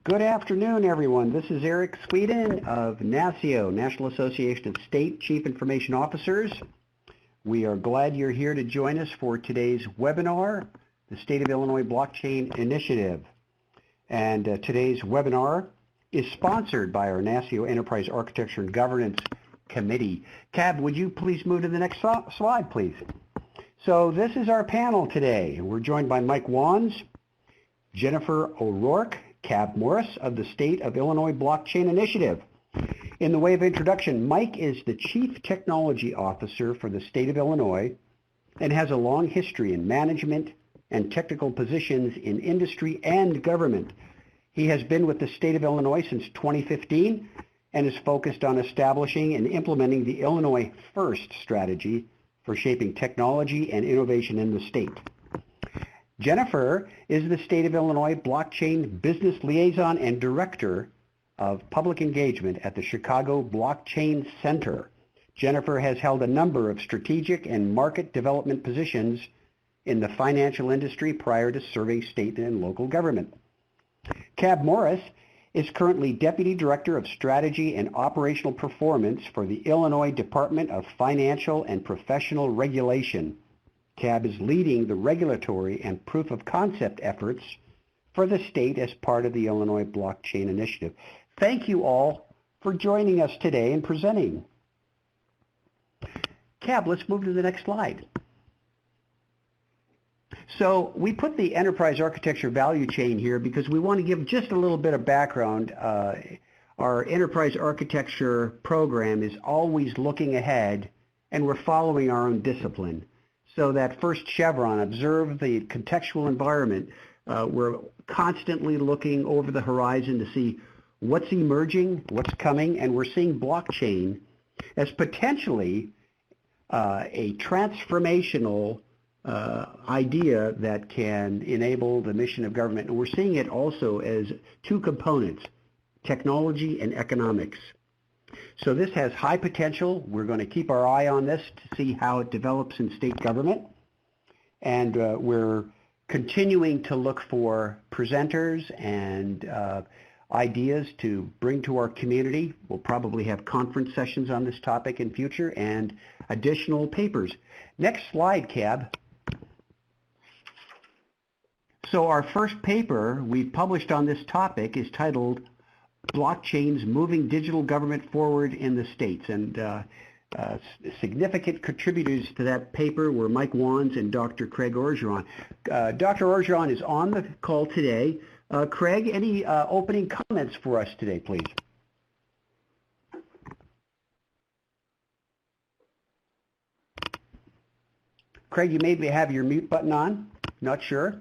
Good afternoon, everyone. This is Eric Sweden of NASCIO, National Association of State Chief Information Officers. We are glad you're here to join us for today's webinar, the State of Illinois Blockchain Initiative. And today's webinar is sponsored by our NASCIO Enterprise Architecture and Governance Committee. Cab, would you please move to the next slide, please? So this is our panel today. We're joined by Mike Wands, Jennifer O'Rourke, Cab Morris of the State of Illinois Blockchain Initiative. In the way of introduction, Mike is the Chief Technology Officer for the State of Illinois and has a long history in management and technical positions in industry and government. He has been with the State of Illinois since 2015 and is focused on establishing and implementing the Illinois First strategy for shaping technology and innovation in the state. Jennifer is the State of Illinois Blockchain Business Liaison and Director of Public Engagement at the Chicago Blockchain Center. Jennifer has held a number of strategic and market development positions in the financial industry prior to serving state and local government. Cab Morris is currently Deputy Director of Strategy and Operational Performance for the Illinois Department of Financial and Professional Regulation. Cab is leading the regulatory and proof of concept efforts for the state as part of the Illinois Blockchain Initiative. Thank you all for joining us today and presenting. Cab, let's move to the next slide. So we put the enterprise architecture value chain here because we want to give just a little bit of background. Our enterprise architecture program is always looking ahead, and we're following our own discipline. So that first chevron, observe the contextual environment, we're constantly looking over the horizon to see what's emerging, what's coming, and we're seeing blockchain as potentially a transformational idea that can enable the mission of government. And we're seeing it also as two components, technology and economics. So this has high potential. We're going to keep our eye on this to see how it develops in state government. And we're continuing to look for presenters and ideas to bring to our community. We'll probably have conference sessions on this topic in future and additional papers. Next slide, Cab. So our first paper we've published on this topic is titled Blockchains Moving Digital Government Forward in the States. And significant contributors to that paper were Mike Wands and Dr. Craig Orgeron. Dr. Orgeron is on the call today. Craig, any opening comments for us today, please? Craig, you maybe have your mute button on. Not sure.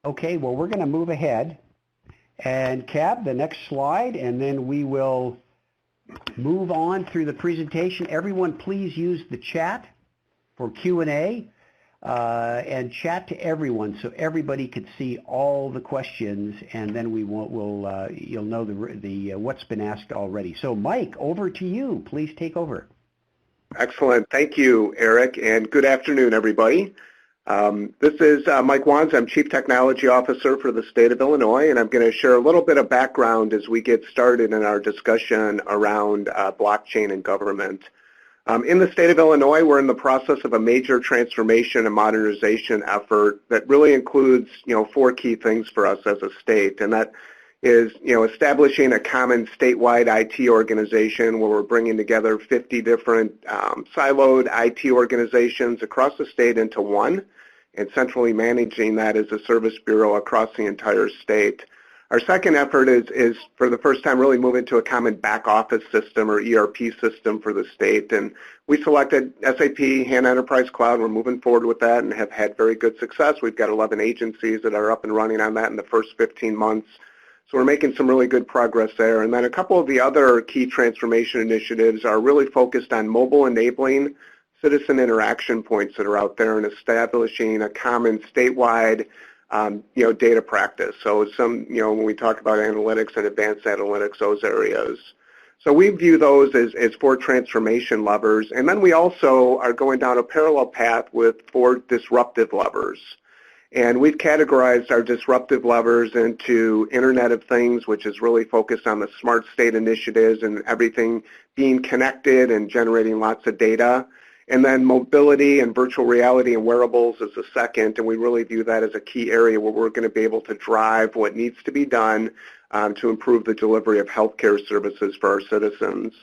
Okay, well, we're going to move ahead. And Cab, the next slide, and then we will move on through the presentation. Everyone, please use the chat for Q&A and chat to everyone so everybody can see all the questions, and then you'll know the what's been asked already. So, Mike, over to you. Please take over. Excellent. Thank you, Eric, and good afternoon, everybody. This is Mike Wands. I'm Chief Technology Officer for the State of Illinois, and I'm going to share a little bit of background as we get started in our discussion around blockchain and government. In the State of Illinois, we're in the process of a major transformation and modernization effort that really includes, four key things for us as a state, and that is, establishing a common statewide IT organization where we're bringing together 50 different siloed IT organizations across the state into one, and centrally managing that as a service bureau across the entire state. Our second effort is for the first time really moving to a common back office system or ERP system for the state, and we selected SAP HANA Enterprise Cloud. We're moving forward with that and have had very good success. We've got 11 agencies that are up and running on that in the first 15 months. So we're making some really good progress there. And then a couple of the other key transformation initiatives are really focused on mobile enabling citizen interaction points that are out there and establishing a common statewide data practice. So when we talk about analytics and advanced analytics, those areas. So we view those as four transformation levers. And then we also are going down a parallel path with four disruptive levers. And we've categorized our disruptive levers into Internet of Things, which is really focused on the smart state initiatives and everything being connected and generating lots of data. And then mobility and virtual reality and wearables is the second, and we really view that as a key area where we're going to be able to drive what needs to be done to improve the delivery of healthcare services for our citizens.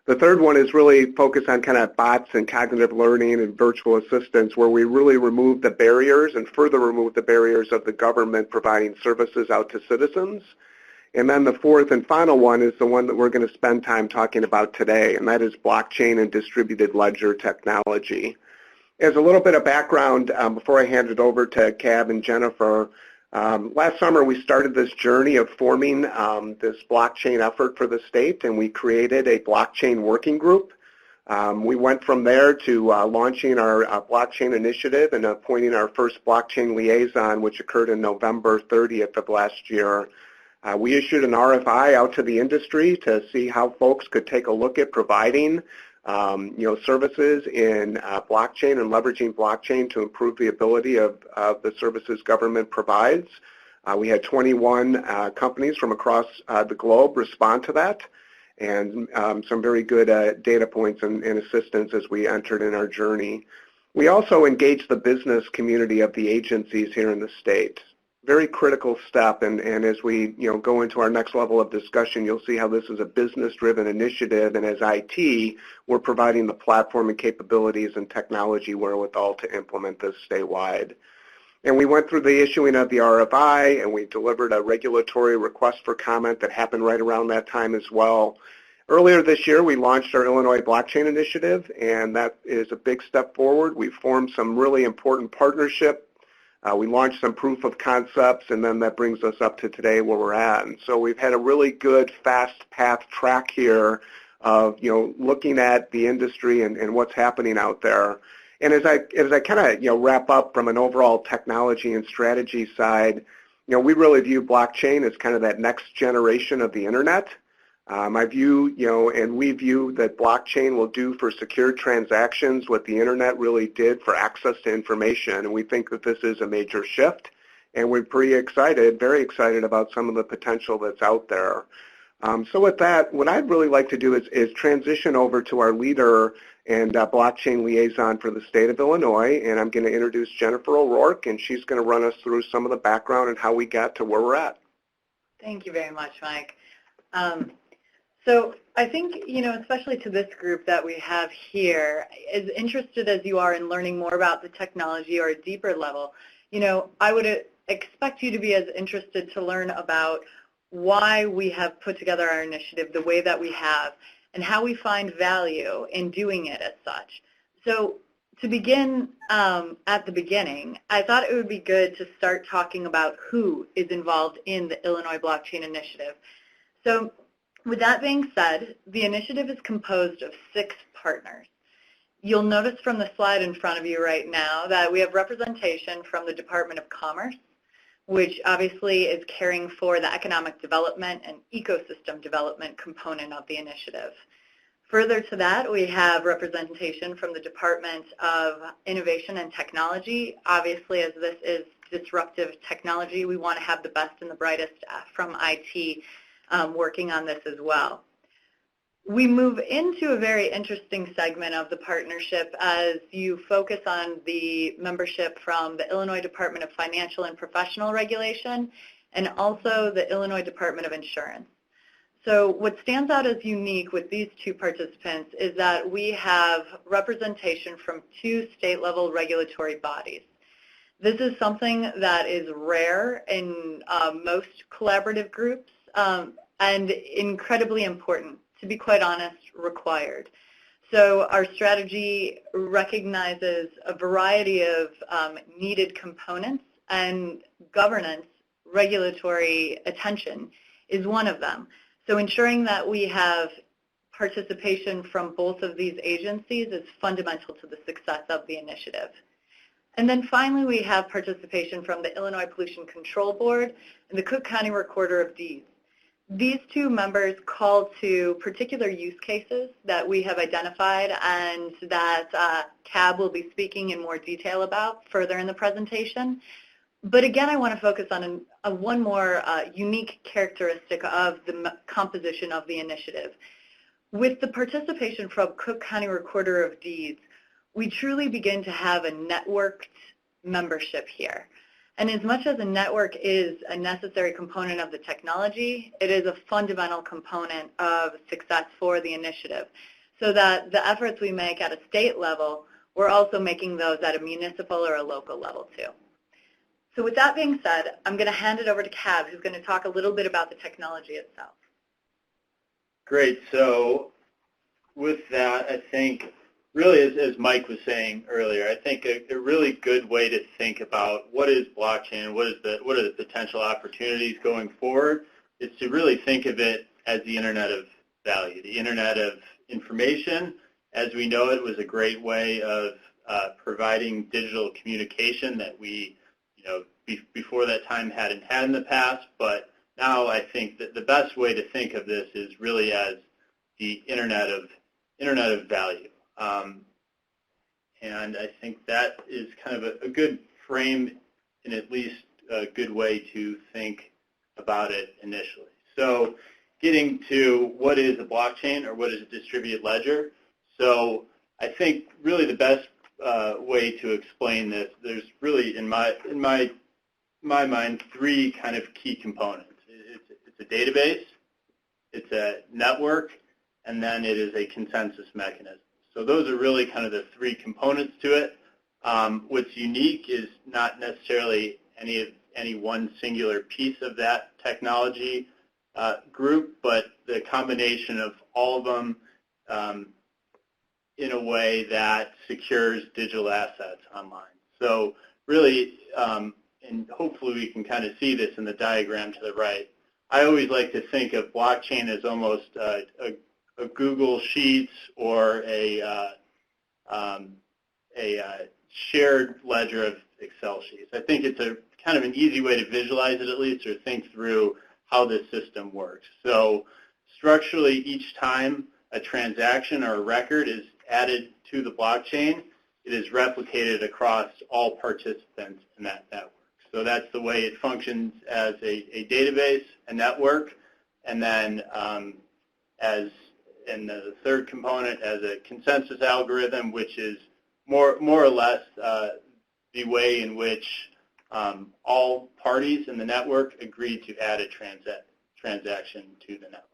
The third one is really focused on kind of bots and cognitive learning and virtual assistants, where we really remove the barriers and further remove the barriers of the government providing services out to citizens. And then the fourth and final one is the one that we're going to spend time talking about today, and that is blockchain and distributed ledger technology. As a little bit of background, before I hand it over to Cab and Jennifer, last summer we started this journey of forming this blockchain effort for the state, and we created a blockchain working group. We went from there to launching our blockchain initiative and appointing our first blockchain liaison, which occurred in November 30th of last year. We issued an RFI out to the industry to see how folks could take a look at providing services in blockchain and leveraging blockchain to improve the ability of the services government provides. We had 21 companies from across the globe respond to that, and some very good data points and assistance as we entered in our journey. We also engaged the business community of the agencies here in the state. Very critical step, and as we go into our next level of discussion, you'll see how this is a business-driven initiative, and as IT, we're providing the platform and capabilities and technology wherewithal to implement this statewide. And we went through the issuing of the RFI, and we delivered a regulatory request for comment that happened right around that time as well. Earlier this year, we launched our Illinois Blockchain Initiative, and that is a big step forward. We formed some really important partnerships. We launched some proof of concepts, and then that brings us up to today where we're at. And so we've had a really good fast path track here of looking at the industry and what's happening out there. And as I kind of wrap up from an overall technology and strategy side, we really view blockchain as kind of that next generation of the internet. I view, and we view that blockchain will do for secure transactions what the internet really did for access to information, and we think that this is a major shift, and we're pretty excited, very excited about some of the potential that's out there. So with that, what I'd really like to do is transition over to our leader and blockchain liaison for the state of Illinois, and I'm going to introduce Jennifer O'Rourke, and she's going to run us through some of the background and how we got to where we're at. Thank you very much, Mike. So I think, especially to this group that we have here, as interested as you are in learning more about the technology or a deeper level, I would expect you to be as interested to learn about why we have put together our initiative the way that we have and how we find value in doing it as such. So to begin at the beginning, I thought it would be good to start talking about who is involved in the Illinois Blockchain Initiative. So with that being said, the initiative is composed of 6 partners. You'll notice from the slide in front of you right now that we have representation from the Department of Commerce, which obviously is caring for the economic development and ecosystem development component of the initiative. Further to that, we have representation from the Department of Innovation and Technology. Obviously, as this is disruptive technology, we want to have the best and the brightest from IT working on this as well. We move into a very interesting segment of the partnership as you focus on the membership from the Illinois Department of Financial and Professional Regulation and also the Illinois Department of Insurance. So what stands out as unique with these 2 participants is that we have representation from 2 state-level regulatory bodies. This is something that is rare in most collaborative groups and incredibly important, to be quite honest, required. So our strategy recognizes a variety of needed components, and governance, regulatory attention is one of them. So ensuring that we have participation from both of these agencies is fundamental to the success of the initiative. And then finally, we have participation from the Illinois Pollution Control Board and the Cook County Recorder of Deeds. These 2 members call to particular use cases that we have identified and that Cab will be speaking in more detail about further in the presentation. But again, I want to focus on one more unique characteristic of the composition of the initiative. With the participation from Cook County Recorder of Deeds, we truly begin to have a networked membership here. And as much as a network is a necessary component of the technology, it is a fundamental component of success for the initiative. So that the efforts we make at a state level, we're also making those at a municipal or a local level too. So with that being said, I'm going to hand it over to Cab, who's going to talk a little bit about the technology itself. Great. So with that, I think really, as Mike was saying earlier, I think a really good way to think about what is blockchain, what are the potential opportunities going forward, is to really think of it as the Internet of Value, the Internet of Information. As we know, it was a great way of providing digital communication that we, before that time hadn't had in the past, but now I think that the best way to think of this is really as the Internet of Value. And I think that is kind of a good frame and at least a good way to think about it initially. So getting to what is a blockchain or what is a distributed ledger. So I think really the best way to explain this, there's really in my mind three kind of key components. It's a database, it's a network, and then it is a consensus mechanism. So those are really kind of the three components to it. What's unique is not necessarily any one singular piece of that technology group, but the combination of all of them in a way that secures digital assets online. So really, and hopefully we can kind of see this in the diagram to the right, I always like to think of blockchain as almost a Google Sheets or a shared ledger of Excel sheets. I think it's a kind of an easy way to visualize it at least, or think through how this system works. So structurally, each time a transaction or a record is added to the blockchain, it is replicated across all participants in that network. So that's the way it functions as a database, a network, and then as in the third component as a consensus algorithm, which is more or less the way in which all parties in the network agree to add a transaction to the network.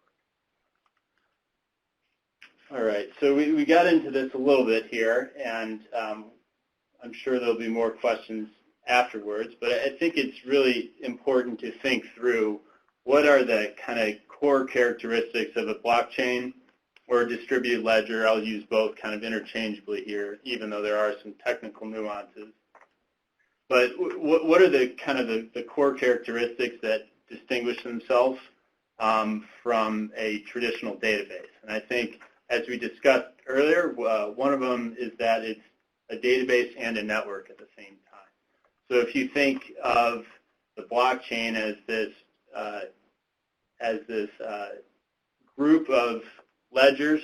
All right, so we got into this a little bit here, and I'm sure there'll be more questions afterwards, but I think it's really important to think through what are the kind of core characteristics of a blockchain or a distributed ledger. I'll use both kind of interchangeably here, even though there are some technical nuances. But what are the kind of the core characteristics that distinguish themselves from a traditional database? And I think, as we discussed earlier, one of them is that it's a database and a network at the same time. So if you think of the blockchain as this group of ledgers,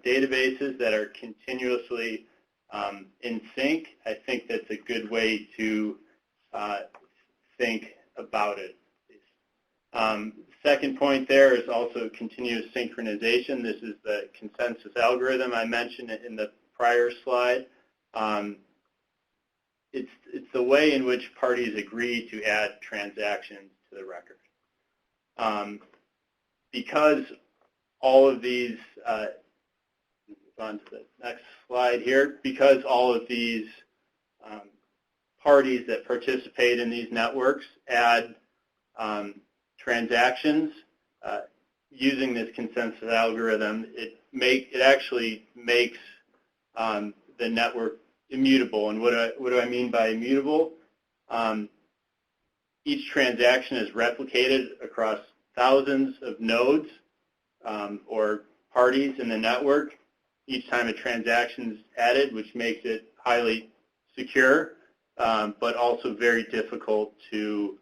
databases that are continuously in sync, I think that's a good way to think about it. Second point there is also continuous synchronization. This is the consensus algorithm I mentioned in the prior slide. It's the way in which parties agree to add transactions to the record. Because all of these, on to the next slide here, because all of these parties that participate in these networks add transactions using this consensus algorithm, it actually makes the network immutable. And what do I mean by immutable? Each transaction is replicated across thousands of nodes or parties in the network each time a transaction is added, which makes it highly secure, but also very difficult to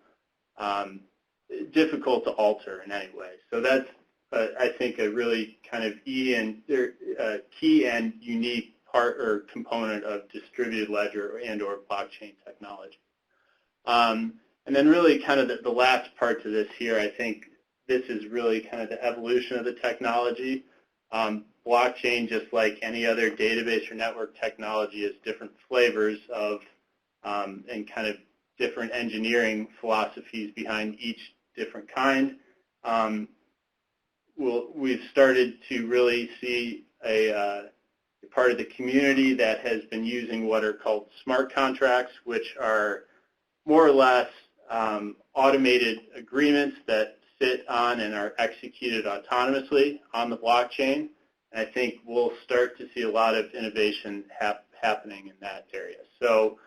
alter in any way. So that's, I think, a really kind of key and unique part or component of distributed ledger and/or blockchain technology. And then really kind of the last part to this here, I think this is really kind of the evolution of the technology. Blockchain, just like any other database or network technology, is different flavors of and kind of different engineering philosophies behind each different kind. We've started to really see a part of the community that has been using what are called smart contracts, which are more or less automated agreements that sit on and are executed autonomously on the blockchain. And I think we'll start to see a lot of innovation happening in that area. So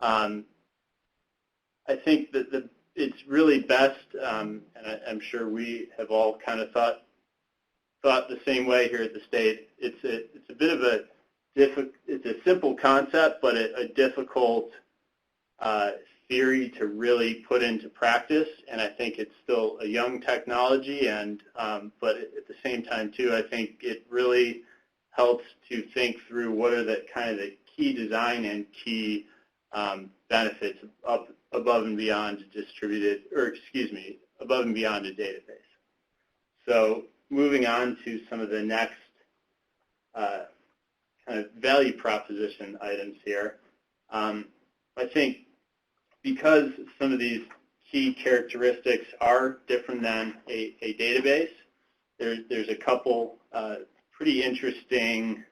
I think that it's really best, and I'm sure we have all kind of thought the same way here at the state. It's a bit of it's a simple concept, but a difficult theory to really put into practice, and I think it's still a young technology, and but at the same time too, I think it really helps to think through what are the kind of the key design and key benefits above and beyond distributed, above and beyond a database. So moving on to some of the next kind of value proposition items here, I think because some of these key characteristics are different than a database, there's a couple pretty interesting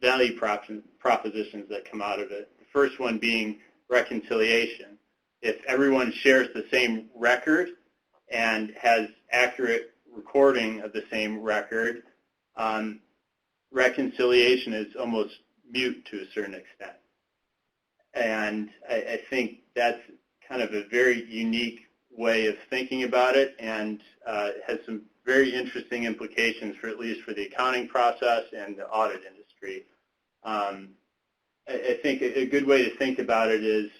value propositions that come out of it. The first one being reconciliation. If everyone shares the same record and has accurate recording of the same record, reconciliation is almost mute to a certain extent. And I think that's kind of a very unique way of thinking about it, and has some very interesting implications for at least for the accounting process and the audit industry. I think a good way to think about it is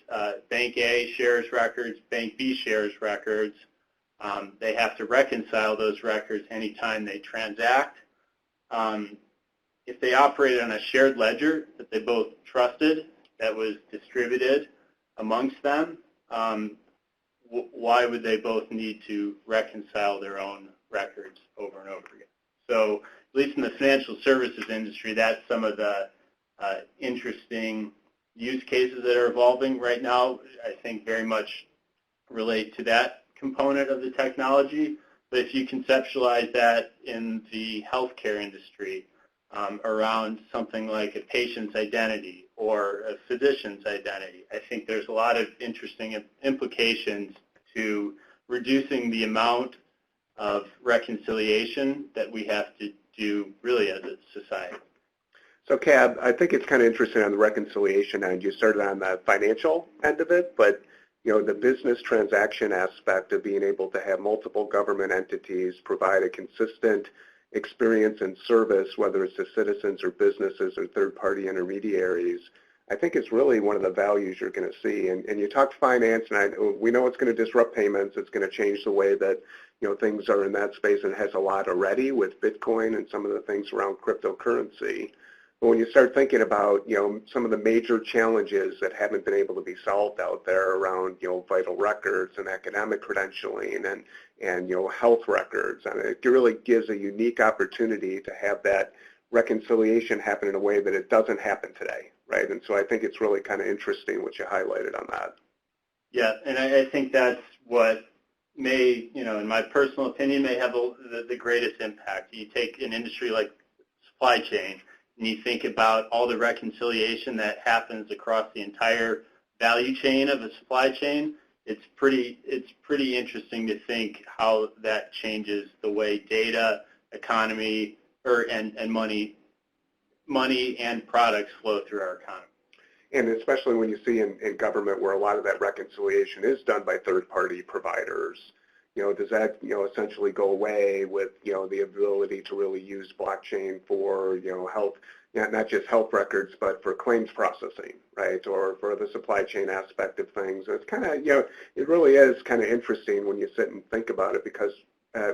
Bank A shares records, Bank B shares records. They have to reconcile those records anytime they transact. If they operated on a shared ledger that they both trusted, that was distributed amongst them, why would they both need to reconcile their own records over and over again? So at least in the financial services industry, that's some of the interesting use cases that are evolving right now. I think very much relate to that component of the technology. But if you conceptualize that in the healthcare industry, around something like a patient's identity or a physician's identity, I think there's a lot of interesting implications to reducing the amount of reconciliation that we have to do really as a society. So, Cab, I think it's kind of interesting on the reconciliation end. You started on the financial end of it, but the business transaction aspect of being able to have multiple government entities provide a consistent experience and service, whether it's to citizens or businesses or third-party intermediaries, I think it's really one of the values you're going to see. And you talked finance, and we know it's going to disrupt payments. It's going to change the way that things are in that space, and it has a lot already with Bitcoin and some of the things around cryptocurrency. But when you start thinking about some of the major challenges that haven't been able to be solved out there around vital records and academic credentialing and health records, I mean, it really gives a unique opportunity to have that reconciliation happen in a way that it doesn't happen today, right? And so I think it's really kind of interesting what you highlighted on that. Yeah, and I think that's what may, in my personal opinion, may have the greatest impact. You take an industry like supply chain, and you think about all the reconciliation that happens across the entire value chain of a supply chain. It's pretty interesting to think how that changes the way data, economy, and money and products flow through our economy. And especially when you see in government where a lot of that reconciliation is done by third-party providers, does that essentially go away with the ability to really use blockchain for health, not just health records, but for claims processing, right, or for the supply chain aspect of things? It's kind of it really is kind of interesting when you sit and think about it, because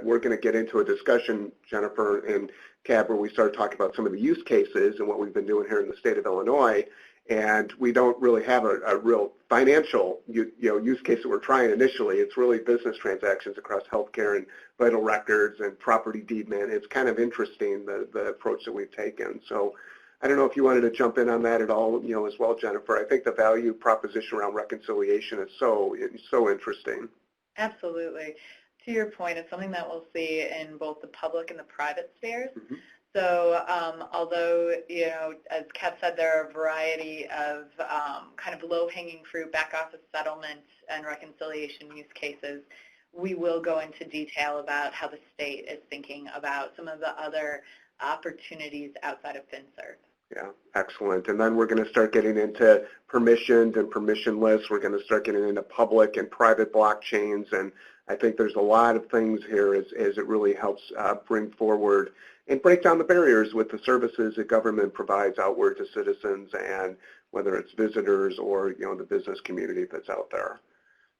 we're going to get into a discussion, Jennifer and Cab, where we start talking about some of the use cases and what we've been doing here in the state of Illinois. And we don't really have a real financial use case that we're trying initially. It's really business transactions across healthcare and vital records and property deed man. It's kind of interesting, the approach that we've taken. So I don't know if you wanted to jump in on that at all, as well, Jennifer. I think the value proposition around reconciliation is so interesting. Absolutely. To your point, it's something that we'll see in both the public and the private spheres. Mm-hmm. So although, as Kat said, there are a variety of kind of low-hanging fruit back office settlement and reconciliation use cases, we will go into detail about how the state is thinking about some of the other opportunities outside of FinServ. Yeah, excellent. And then we're going to start getting into permissioned and permissionless. We're going to start getting into public and private blockchains. And I think there's a lot of things here as it really helps bring forward and break down the barriers with the services that government provides outward to citizens, and whether it's visitors or the business community that's out there.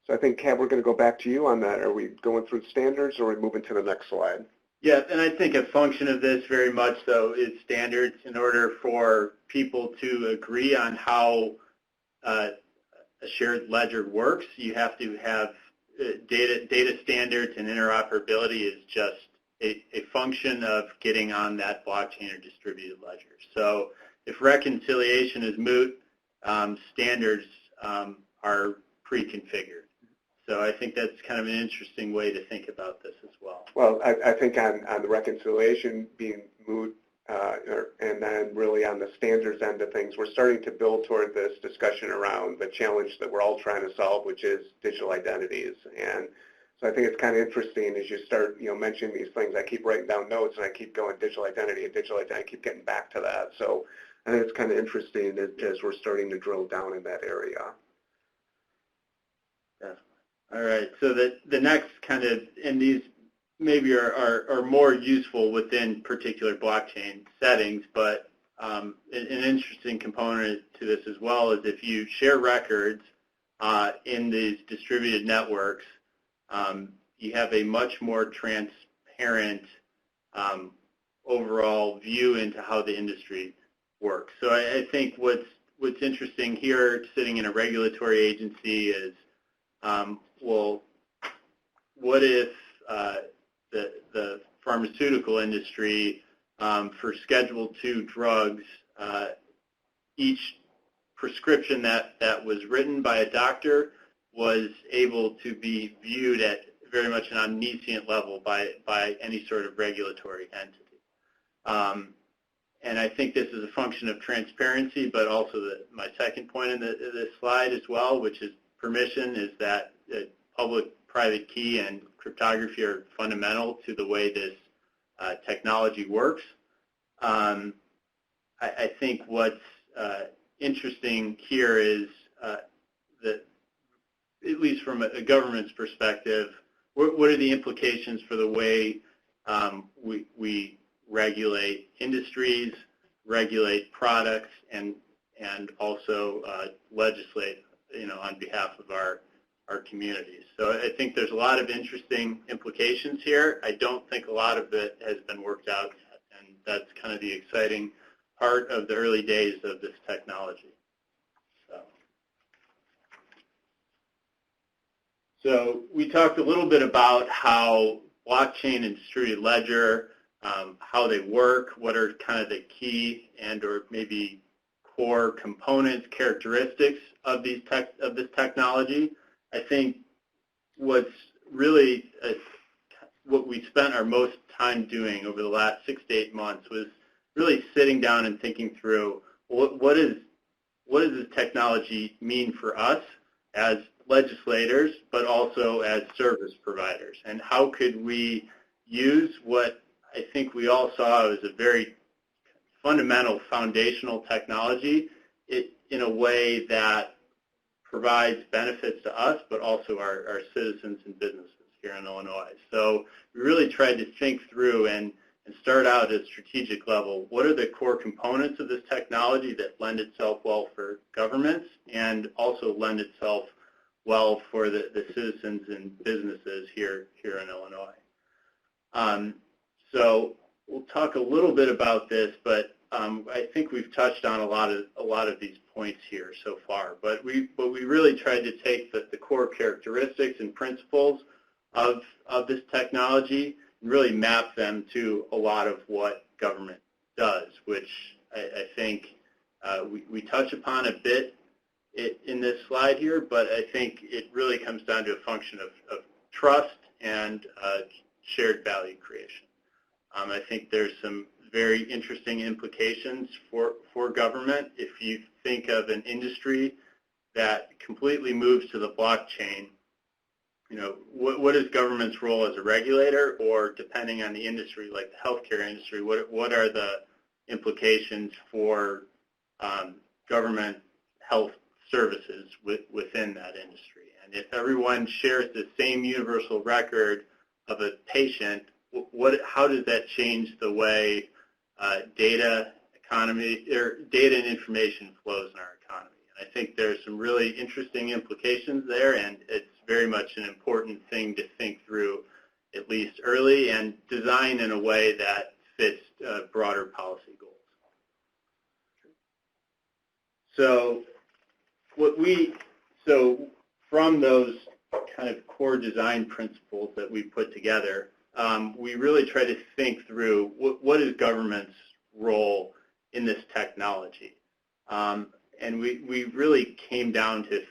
So I think, Cab, we're going to go back to you on that. Are we going through standards, or are we moving to the next slide? Yeah, and I think a function of this very much so is standards. In order for people to agree on how a shared ledger works, you have to have data standards, and interoperability is just a function of getting on that blockchain or distributed ledger. So if reconciliation is moot, standards are pre-configured. So I think that's kind of an interesting way to think about this as well. Well, I think on the reconciliation being moot, and then really on the standards end of things, we're starting to build toward this discussion around the challenge that we're all trying to solve, which is digital identities. And so I think it's kind of interesting as you start, mentioning these things. I keep writing down notes, and I keep going digital identity, I keep getting back to that. So I think it's kind of interesting as we're starting to drill down in that area. Yeah. All right. So the next kind of, and these maybe are more useful within particular blockchain settings, but an interesting component to this as well is if you share records in these distributed networks, you have a much more transparent overall view into how the industry works. So I think what's interesting here, sitting in a regulatory agency, is well, what if the pharmaceutical industry for Schedule II drugs, each prescription that was written by a doctor was able to be viewed at very much an omniscient level by any sort of regulatory entity. And I think this is a function of transparency, but also my second point in this slide as well, which is permission, is that public-private key and cryptography are fundamental to the way this technology works. I think what's interesting here is that, at least from a government's perspective, what are the implications for the way we regulate industries, regulate products, and also legislate, on behalf of our communities. So I think there's a lot of interesting implications here. I don't think a lot of it has been worked out yet, and that's kind of the exciting part of the early days of this technology. So we talked a little bit about how blockchain and distributed ledger, how they work, what are kind of the key and or maybe core components, characteristics of this technology. I think what's really what we spent our most time doing over the last 6 to 8 months was really sitting down and thinking through what does this technology mean for us as legislators, but also as service providers, and how could we use what I think we all saw as a very fundamental foundational technology in a way that provides benefits to us, but also our citizens and businesses here in Illinois. So we really tried to think through and start out at a strategic level. What are the core components of this technology that lend itself well for governments and also lend itself well for the citizens and businesses here in Illinois? So we'll talk a little bit about this, but I think we've touched on a lot of these points here so far. But we really tried to take the core characteristics and principles of this technology and really map them to a lot of what government does, which I think we touch upon a bit in this slide here, but I think it really comes down to a function of trust and shared value creation. I think there's some very interesting implications for government. If you think of an industry that completely moves to the blockchain, what is government's role as a regulator, or depending on the industry, like the healthcare industry, what are the implications for government health services within that industry? And if everyone shares the same universal record of a patient, how does that change the way data and information flows in our economy? And I think there's some really interesting implications there, and it's very much an important thing to think through, at least early, and design in a way that fits broader policy goals. So from those kind of core design principles that we put together, we really try to think through what is government's role in this technology. And we really came down to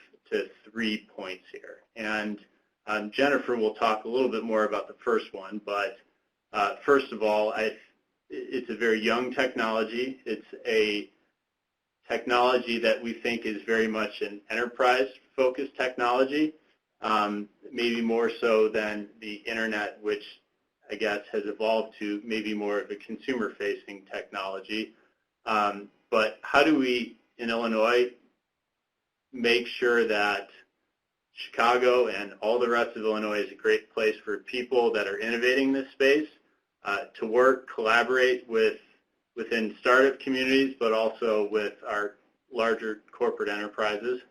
3 points here. And Jennifer will talk a little bit more about the first one, but first of all, it's a very young technology. It's a technology that we think is very much an enterprise-focused technology, maybe more so than the internet, which I guess has evolved to maybe more of a consumer-facing technology. But how do we, in Illinois, make sure that Chicago and all the rest of Illinois is a great place for people that are innovating this space to work, collaborate within startup communities, but also with our larger corporate enterprises.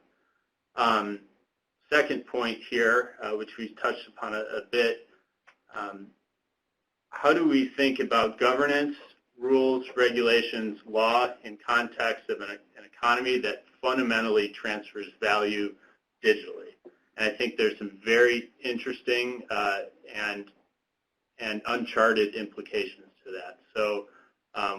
Second point here, which we touched upon a bit, how do we think about governance, rules, regulations, law in context of an economy that fundamentally transfers value digitally? And I think there's some very interesting and uncharted implications to that. So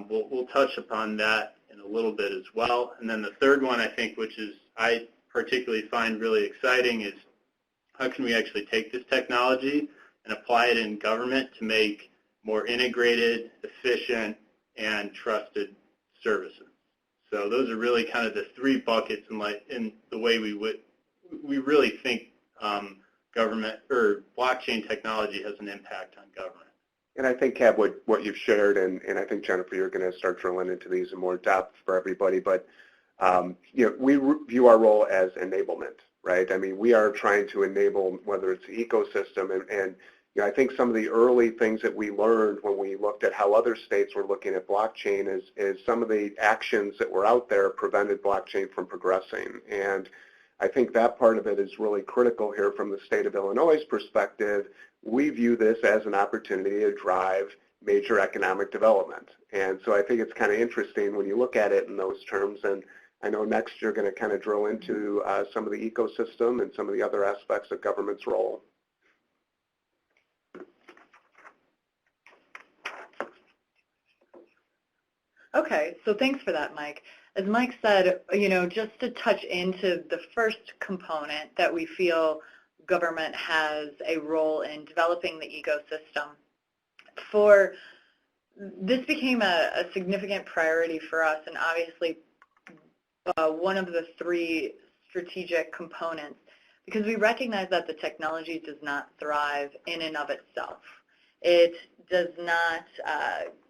we'll touch upon that in a little bit as well. And then the third one, I think, which is I particularly find really exciting, is how can we actually take this technology and apply it in government to make more integrated, efficient, and trusted services. So those are really kind of the 3 buckets in the way we really think government or blockchain technology has an impact on government. And I think, Cab, what you've shared, and I think, Jennifer, you're going to start drilling into these in more depth for everybody, but we view our role as enablement, right? I mean, we are trying to enable, whether it's the ecosystem, and I think some of the early things that we learned when we looked at how other states were looking at blockchain is some of the actions that were out there prevented blockchain from progressing. And I think that part of it is really critical here from the state of Illinois' perspective. We view this as an opportunity to drive major economic development. And so I think it's kind of interesting when you look at it in those terms. And I know next you're going to kind of drill into some of the ecosystem and some of the other aspects of government's role. Okay, so thanks for that, Mike. As Mike said, just to touch into the first component that we feel government has a role in developing the ecosystem. This became a significant priority for us, and obviously one of the 3 strategic components, because we recognize that the technology does not thrive in and of itself. It does not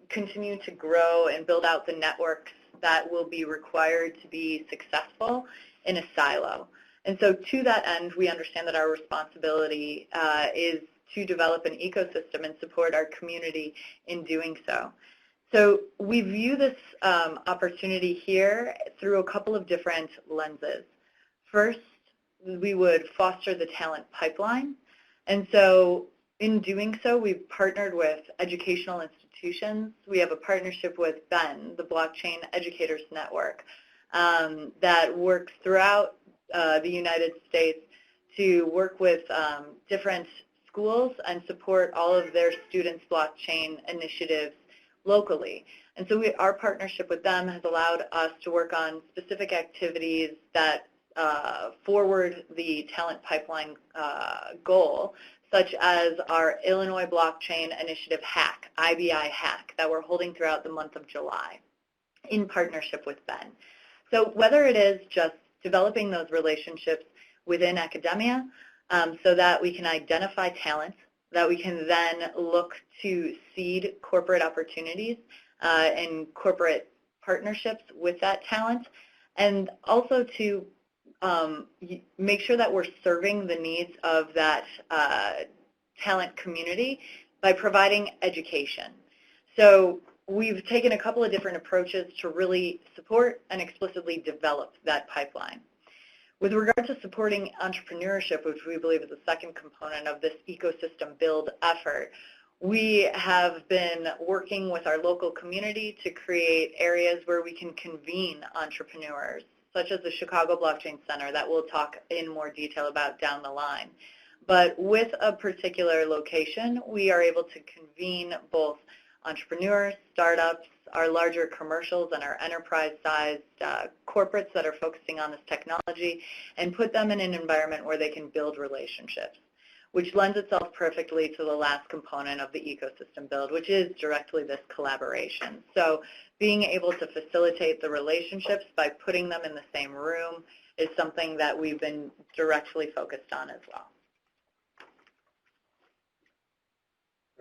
continue to grow and build out the networks that will be required to be successful in a silo. And so to that end, we understand that our responsibility is to develop an ecosystem and support our community in doing so. So we view this opportunity here through a couple of different lenses. First, we would foster the talent pipeline. And so In doing so, we've partnered with educational institutions. We have a partnership with BEN, the Blockchain Educators Network, that works throughout the United States to work with different schools and support all of their students' blockchain initiatives locally. And so our partnership with them has allowed us to work on specific activities that forward the talent pipeline goal, such as our Illinois Blockchain Initiative Hack, IBI Hack, that we're holding throughout the month of July in partnership with BEN. So whether it is just developing those relationships within academia so that we can identify talent, that we can then look to seed corporate opportunities and corporate partnerships with that talent, and also to make sure that we're serving the needs of that talent community by providing education. So we've taken a couple of different approaches to really support and explicitly develop that pipeline. With regard to supporting entrepreneurship, which we believe is the second component of this ecosystem build effort, we have been working with our local community to create areas where we can convene entrepreneurs, such as the Chicago Blockchain Center that we'll talk in more detail about down the line. But with a particular location, we are able to convene both entrepreneurs, startups, our larger commercials, and our enterprise-sized corporates that are focusing on this technology, and put them in an environment where they can build relationships, which lends itself perfectly to the last component of the ecosystem build, which is directly this collaboration. So being able to facilitate the relationships by putting them in the same room is something that we've been directly focused on as well.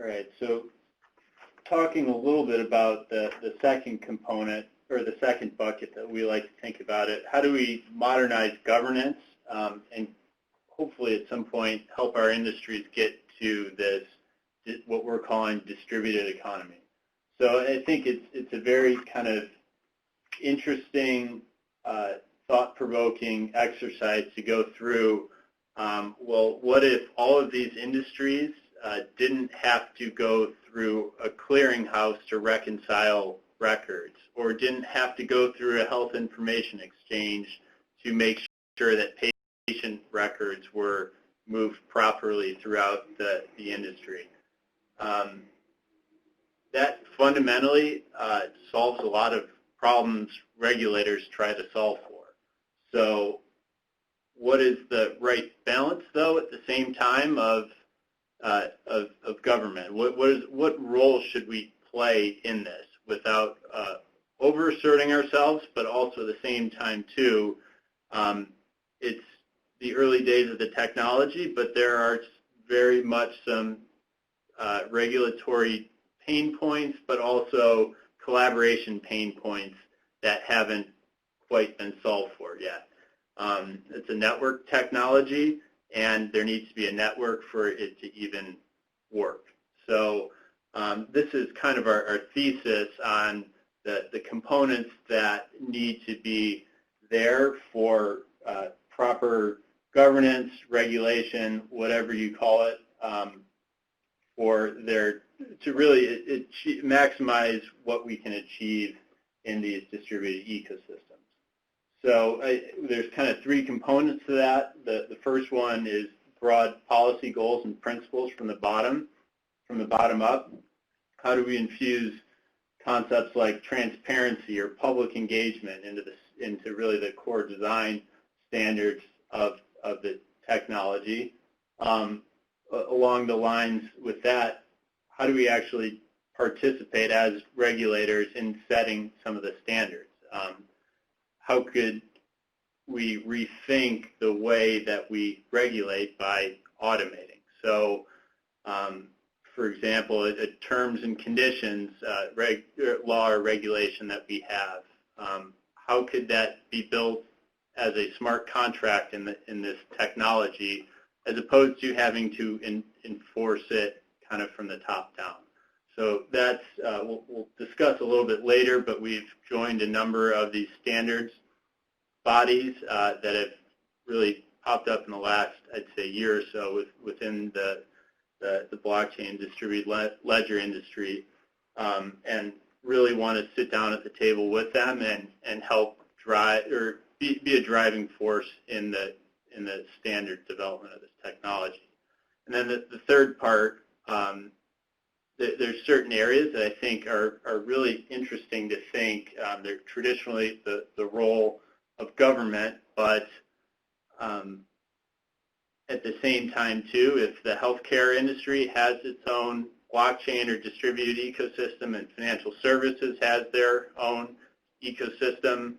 All right, so talking a little bit about the second component, or the second bucket that we like to think about it, how do we modernize governance and hopefully at some point help our industries get to this, what we're calling distributed economy. So I think it's a very kind of interesting, thought-provoking exercise to go through, well, what if all of these industries didn't have to go through a clearinghouse to reconcile records, or didn't have to go through a health information exchange to make sure that patient records were moved properly throughout the industry. That fundamentally solves a lot of problems regulators try to solve for. So what is the right balance, though, at the same time of government? What role should we play in this without over-asserting ourselves, but also at the same time, too, it's the early days of the technology, but there are very much some regulatory pain points, but also collaboration pain points that haven't quite been solved for yet. It's a network technology, and there needs to be a network for it to even work. So this is kind of our thesis on the components that need to be there for proper governance, regulation, whatever you call it, for there to really maximize what we can achieve in these distributed ecosystems. So there's kind of three components to that. The first one is broad policy goals and principles from the bottom up. How do we infuse concepts like transparency or public engagement into really the core design standards of the technology? Along the lines with that, how do we actually participate as regulators in setting some of the standards? How could we rethink the way that we regulate by automating? So, for example, a terms and conditions law or regulation that we have, how could that be built as a smart contract in this technology, as opposed to having to enforce it kind of from the top down? So that's, we'll discuss a little bit later, but we've joined a number of these standards bodies that have really popped up in the last, I'd say, year or so within the the blockchain distributed ledger industry, and really want to sit down at the table with them and help drive or be a driving force in the standard development of this technology. And then the third part, there's certain areas that I think are really interesting to think. They're traditionally the role of government, but at the same time, too, if the healthcare industry has its own blockchain or distributed ecosystem and financial services has their own ecosystem,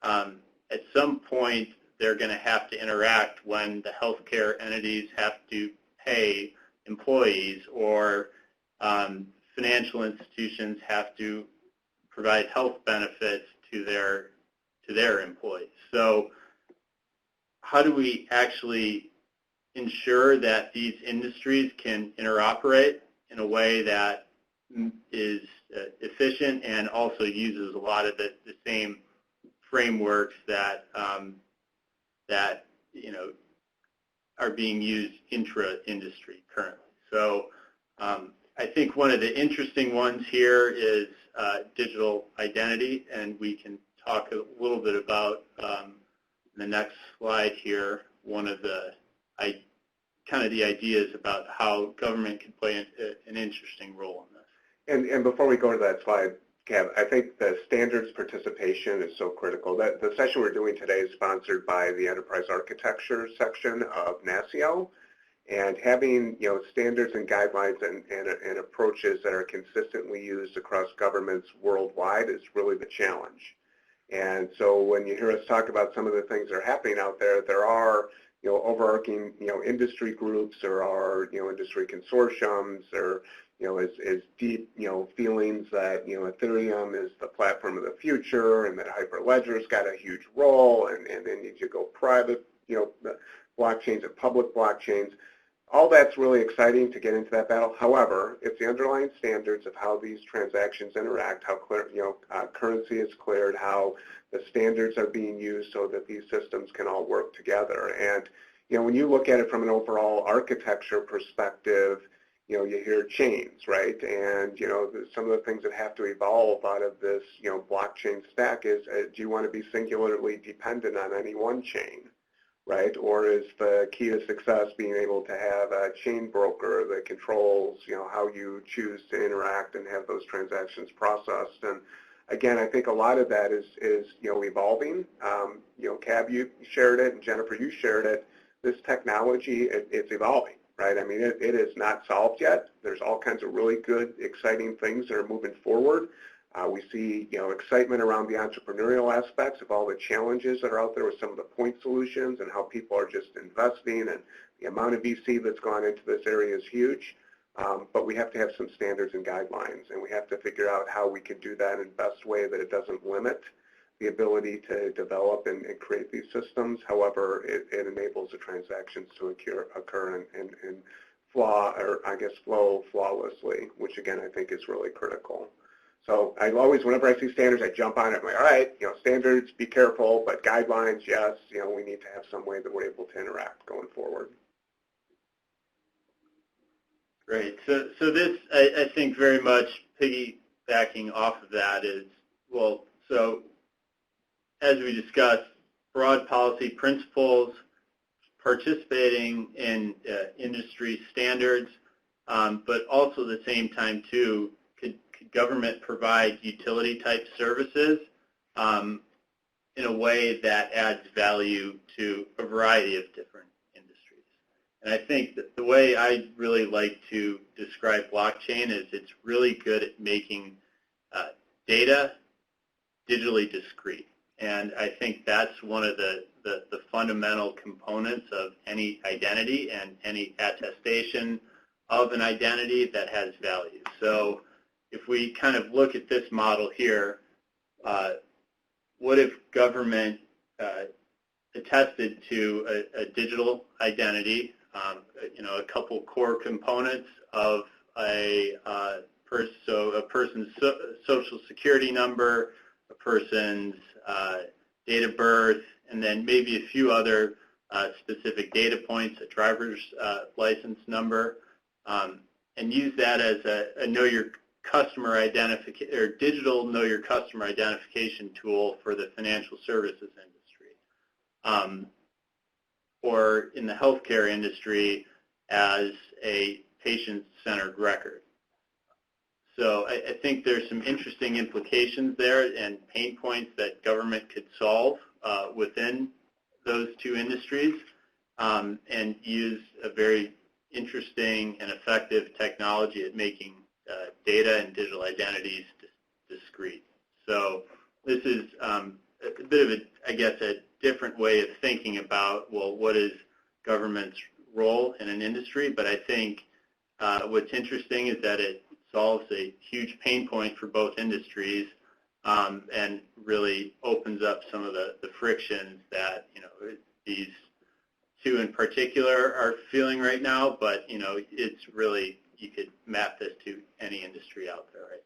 at some point they're going to have to interact when the healthcare entities have to pay employees or financial institutions have to provide health benefits to their employees. So how do we actually ensure that these industries can interoperate in a way that is efficient and also uses a lot of the same frameworks that are being used intra-industry currently? So I think one of the interesting ones here is digital identity, and we can talk a little bit about the next slide here. One of the the ideas about how government can play an interesting role in this. And before we go to that slide, Kev, I think the standards participation is so critical. That the session we're doing today is sponsored by the Enterprise Architecture section of NASCIO, and having standards and guidelines and approaches that are consistently used across governments worldwide is really the challenge. And so when you hear us talk about some of the things that are happening out there, there are overarching industry groups, there are industry consortiums, there is deep feelings that Ethereum is the platform of the future and that Hyperledger's got a huge role, and then you go private blockchains and public blockchains. All that's really exciting to get into that battle. However, it's the underlying standards of how these transactions interact, how clear, currency is cleared, how the standards are being used so that these systems can all work together. And when you look at it from an overall architecture perspective, you hear chains, right? And some of the things that have to evolve out of this blockchain stack is, do you want to be singularly dependent on any one chain? Right? Or is the key to success being able to have a chain broker that controls, how you choose to interact and have those transactions processed? And again, I think a lot of that is evolving. Cab, you shared it, and Jennifer, you shared it. This technology, it's evolving, right? I mean, it is not solved yet. There's all kinds of really good, exciting things that are moving forward. We see, excitement around the entrepreneurial aspects of all the challenges that are out there with some of the point solutions and how people are just investing, and the amount of VC that's gone into this area is huge. But we have to have some standards and guidelines, and we have to figure out how we can do that in the best way that it doesn't limit the ability to develop and create these systems. However, it enables the transactions to occur and flow flawlessly, which again I think is really critical. So I always, whenever I see standards, I jump on it. I'm like, all right, standards, be careful, but guidelines, yes, we need to have some way that we're able to interact going forward. Great. So this, I think, very much piggybacking off of that is, well, so as we discussed, broad policy principles, participating in industry standards, but also at the same time, too, could government provide utility-type services in a way that adds value to a variety of different industries? And I think that the way I really like to describe blockchain is it's really good at making data digitally discrete. And I think that's one of the fundamental components of any identity and any attestation of an identity that has value. So if we kind of look at this model here, what if government attested to a digital identity, a couple core components of a person's social security number, a person's date of birth, and then maybe a few other specific data points, a driver's license number. and use that as a know your customer identification or digital know your customer identification tool for the financial services industry, or in the healthcare industry as a patient-centered record. So I think there's some interesting implications there and pain points that government could solve within those two industries, and use a very interesting and effective technology at making data and digital identities discrete. So this is a bit of I guess, a different way of thinking about, well, what is government's role in an industry? But I think what's interesting is that it solves a huge pain point for both industries, and really opens up some of the frictions that these two in particular are feeling right now. But it's really, you could map this to any industry out there right now.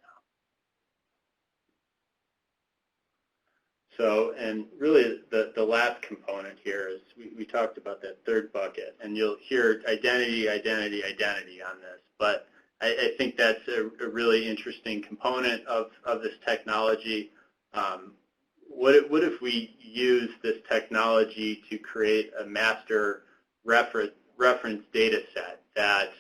So, and really the last component here is we talked about that third bucket, and you'll hear identity, identity, identity on this. But I think that's a really interesting component of this technology. What if we use this technology to create a master reference data set that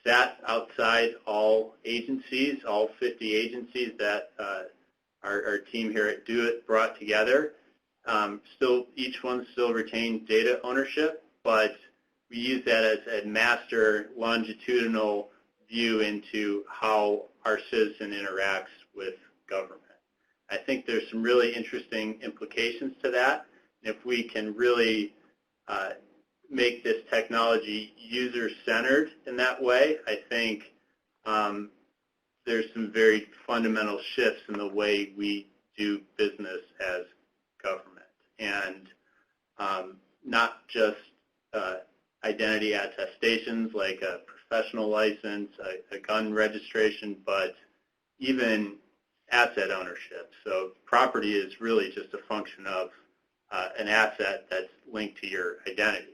sat outside all agencies, all 50 agencies that our team here at Do It brought together? Each one still retains data ownership, but we use that as a master longitudinal view into how our citizen interacts with government. I think there's some really interesting implications to that. And if we can really make this technology user-centered in that way, I think there's some very fundamental shifts in the way we do business as government. And not just identity attestations like a professional license, a gun registration, but even asset ownership. So property is really just a function of an asset that's linked to your identity.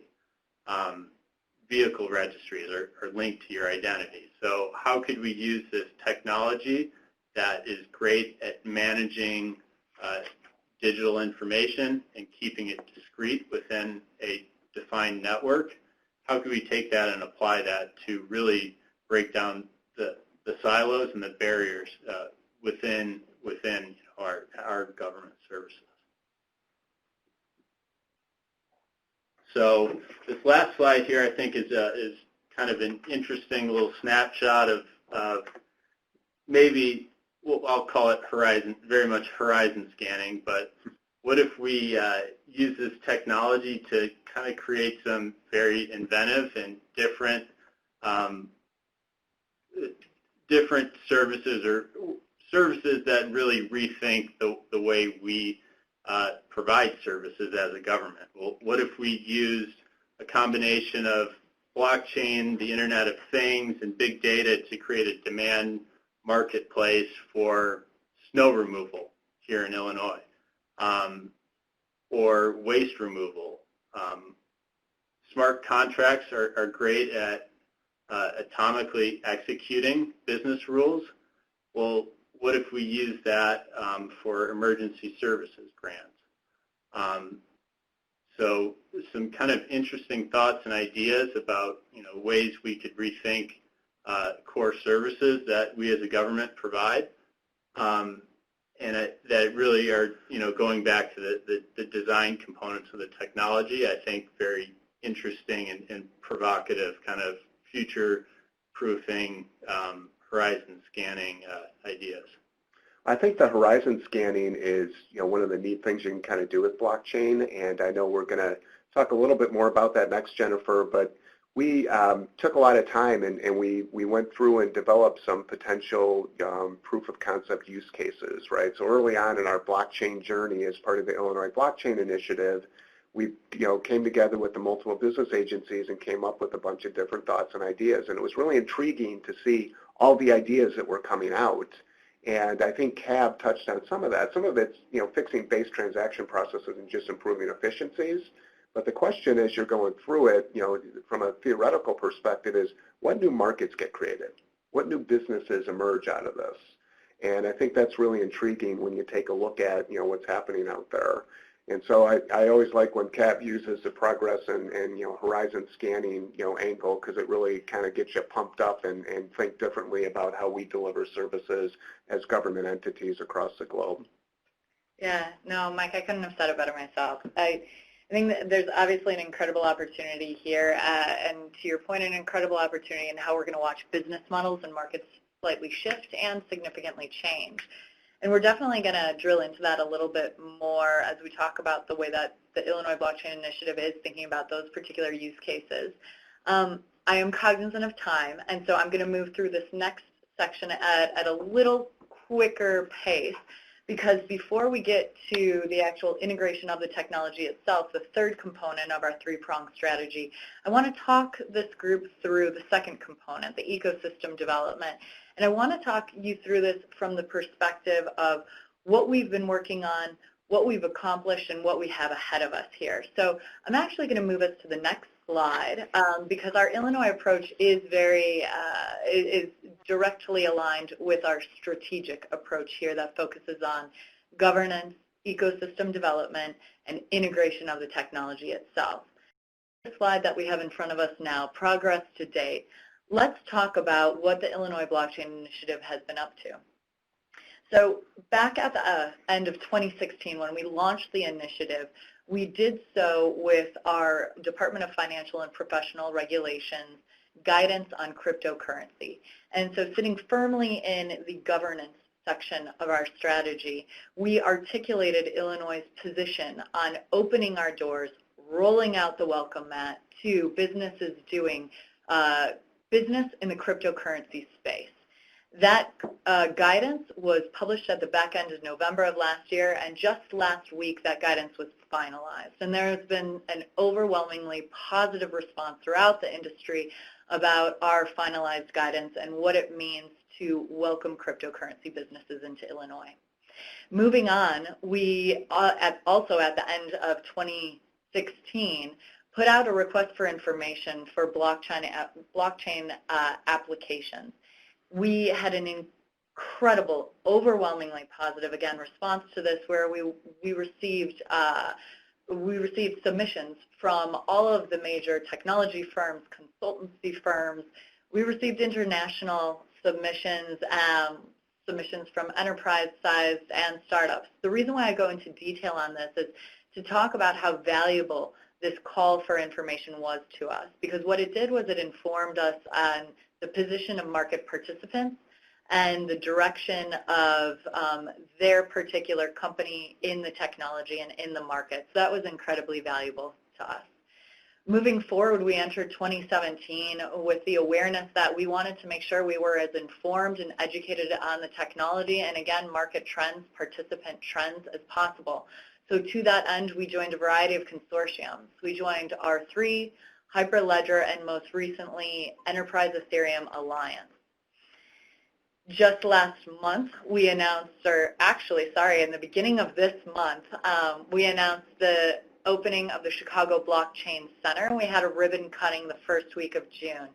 Vehicle registries are linked to your identity. So how could we use this technology that is great at managing digital information and keeping it discrete within a defined network? How can we take that and apply that to really break down the silos and the barriers within our government services? So this last slide here, I think, is kind of an interesting little snapshot of maybe, well, I'll call it very much horizon scanning. But what if we use this technology to kind of create some very inventive and different services, or services that really rethink the way we provide services as a government? Well, what if we used a combination of blockchain, the Internet of Things, and big data to create a demand marketplace for snow removal here in Illinois, or waste removal? Smart contracts are great at atomically executing business rules. Well, what if we use that for emergency services grants? So some kind of interesting thoughts and ideas about ways we could rethink core services that we as a government provide, and that really are going back to the design components of the technology. I think very interesting and provocative kind of future-proofing horizon scanning ideas. I think the horizon scanning is one of the neat things you can kind of do with blockchain, and I know we're going to talk a little bit more about that next, Jennifer, but we took a lot of time and we went through and developed some potential proof of concept use cases, right? So early on in our blockchain journey as part of the Illinois Blockchain Initiative, we came together with the multiple business agencies and came up with a bunch of different thoughts and ideas, and it was really intriguing to see all the ideas that were coming out. And I think CAB touched on some of that. Some of it's fixing base transaction processes and just improving efficiencies. But the question as you're going through it, from a theoretical perspective is, what new markets get created? What new businesses emerge out of this? And I think that's really intriguing when you take a look at, what's happening out there. And so I always like when CAB uses the progress and horizon scanning, angle, because it really kind of gets you pumped up and think differently about how we deliver services as government entities across the globe. Yeah, no, Mike, I couldn't have said it better myself. I think that there's obviously an incredible opportunity here, and to your point, an incredible opportunity in how we're going to watch business models and markets slightly shift and significantly change. And we're definitely going to drill into that a little bit more as we talk about the way that the Illinois Blockchain Initiative is thinking about those particular use cases. I am cognizant of time, and so I'm going to move through this next section at a little quicker pace, because before we get to the actual integration of the technology itself, the third component of our three-pronged strategy, I want to talk this group through the second component, the ecosystem development. And I want to talk you through this from the perspective of what we've been working on, what we've accomplished, and what we have ahead of us here. So I'm actually going to move us to the next slide because our Illinois approach is is directly aligned with our strategic approach here that focuses on governance, ecosystem development, and integration of the technology itself. The slide that we have in front of us now, progress to date. Let's talk about what the Illinois Blockchain Initiative has been up to. So back at the end of 2016, when we launched the initiative, we did so with our Department of Financial and Professional Regulations guidance on cryptocurrency. And so sitting firmly in the governance section of our strategy, we articulated Illinois' position on opening our doors, rolling out the welcome mat to businesses doing business in the cryptocurrency space. That guidance was published at the back end of November of last year, and just last week that guidance was finalized. And there has been an overwhelmingly positive response throughout the industry about our finalized guidance and what it means to welcome cryptocurrency businesses into Illinois. Moving on, we also at the end of 2016 put out a request for information for blockchain applications. We had an incredible, overwhelmingly positive, again, response to this, where we received submissions from all of the major technology firms, consultancy firms. We received international submissions, submissions from enterprise-sized and startups. The reason why I go into detail on this is to talk about how valuable this call for information was to us, because what it did was it informed us on the position of market participants and the direction of their particular company in the technology and in the market. So that was incredibly valuable to us. Moving forward, we entered 2017 with the awareness that we wanted to make sure we were as informed and educated on the technology and, again, market trends, participant trends as possible. So to that end, we joined a variety of consortiums. We joined R3, Hyperledger, and most recently, Enterprise Ethereum Alliance. Just last month, we announced, in the beginning of this month, we announced the opening of the Chicago Blockchain Center. We had a ribbon cutting the first week of June.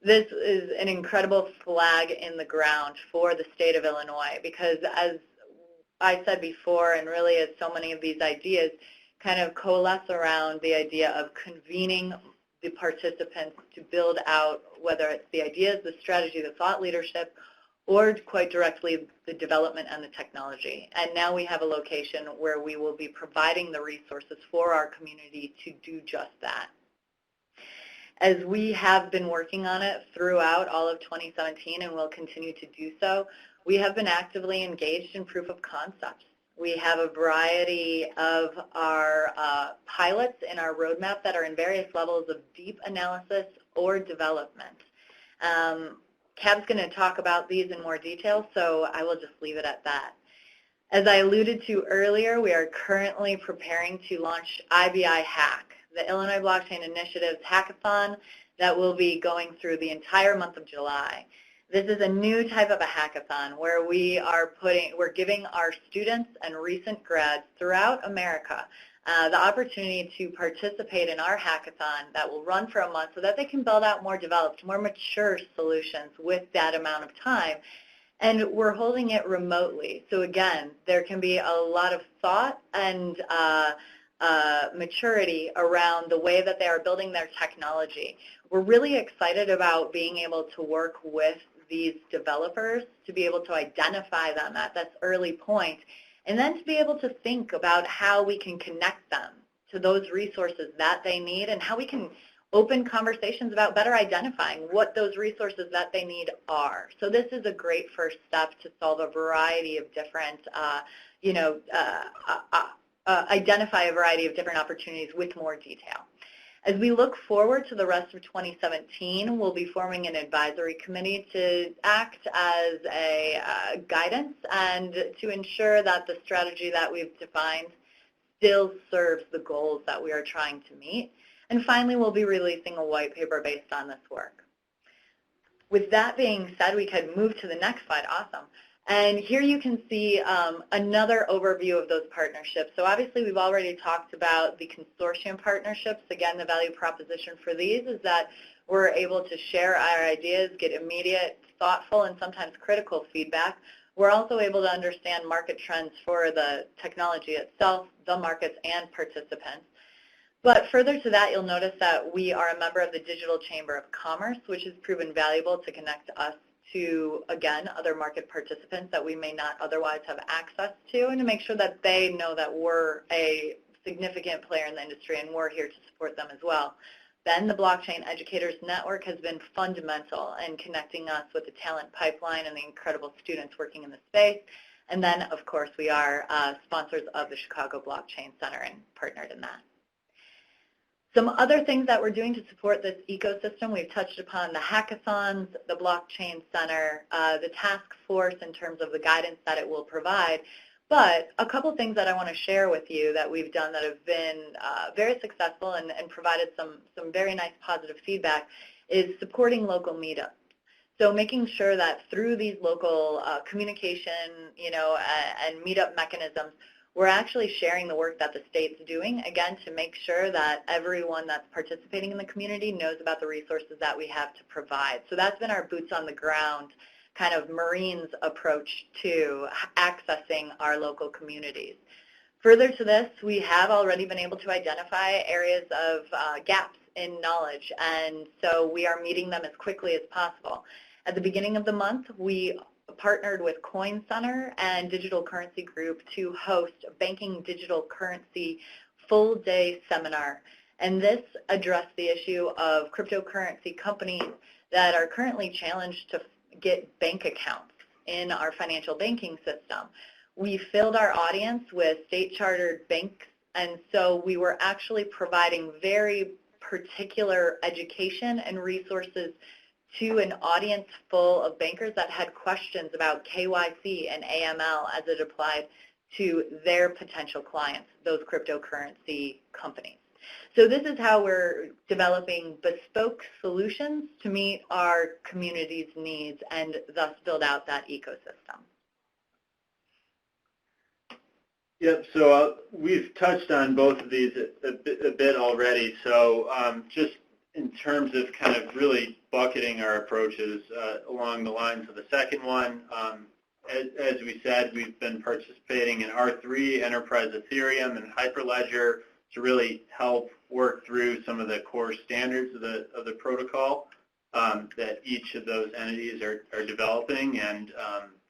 This is an incredible flag in the ground for the state of Illinois because, as I said before, and really as so many of these ideas kind of coalesce around the idea of convening the participants to build out, whether it's the ideas, the strategy, the thought leadership, or quite directly the development and the technology. And now we have a location where we will be providing the resources for our community to do just that. As we have been working on it throughout all of 2017 and will continue to do so, we have been actively engaged in proof of concepts. We have a variety of our pilots in our roadmap that are in various levels of deep analysis or development. CAB's going to talk about these in more detail, so I will just leave it at that. As I alluded to earlier, we are currently preparing to launch IBI Hack, the Illinois Blockchain Initiative's hackathon that will be going through the entire month of July. This is a new type of a hackathon where we're giving our students and recent grads throughout America the opportunity to participate in our hackathon that will run for a month so that they can build out more developed, more mature solutions with that amount of time. And we're holding it remotely. So again, there can be a lot of thought and maturity around the way that they are building their technology. We're really excited about being able to work with these developers to be able to identify them at this early point, and then to be able to think about how we can connect them to those resources that they need and how we can open conversations about better identifying what those resources that they need are. So this is a great first step to solve a variety of different, identify a variety of different opportunities with more detail. As we look forward to the rest of 2017, we'll be forming an advisory committee to act as a guidance and to ensure that the strategy that we've defined still serves the goals that we are trying to meet. And finally, we'll be releasing a white paper based on this work. With that being said, we could move to the next slide. Awesome. And here you can see another overview of those partnerships. So obviously we've already talked about the consortium partnerships. Again, the value proposition for these is that we're able to share our ideas, get immediate, thoughtful, and sometimes critical feedback. We're also able to understand market trends for the technology itself, the markets, and participants. But further to that, you'll notice that we are a member of the Digital Chamber of Commerce, which has proven valuable to connect us to, again, other market participants that we may not otherwise have access to, and to make sure that they know that we're a significant player in the industry and we're here to support them as well. Then the Blockchain Educators Network has been fundamental in connecting us with the talent pipeline and the incredible students working in the space. And then, of course, we are sponsors of the Chicago Blockchain Center and partnered in that. Some other things that we're doing to support this ecosystem, we've touched upon the hackathons, the Blockchain Center, the task force in terms of the guidance that it will provide. But a couple things that I want to share with you that we've done that have been very successful and provided some very nice positive feedback is supporting local meetups. So making sure that through these local communication, and meetup mechanisms, we're actually sharing the work that the state's doing, again, to make sure that everyone that's participating in the community knows about the resources that we have to provide. So that's been our boots on the ground kind of Marines approach to accessing our local communities. Further to this, we have already been able to identify areas of gaps in knowledge, and so we are meeting them as quickly as possible. At the beginning of the month, we partnered with Coin Center and Digital Currency Group to host a banking digital currency full-day seminar. And this addressed the issue of cryptocurrency companies that are currently challenged to get bank accounts in our financial banking system. We filled our audience with state-chartered banks, and so we were actually providing very particular education and resources to an audience full of bankers that had questions about KYC and AML as it applied to their potential clients, those cryptocurrency companies. So this is how we're developing bespoke solutions to meet our community's needs and thus build out that ecosystem. Yep, so we've touched on both of these a bit already. So just in terms of kind of really bucketing our approaches along the lines of the second one, as we said, we've been participating in R3, Enterprise Ethereum, and Hyperledger to really help work through some of the core standards of the protocol that each of those entities are developing, and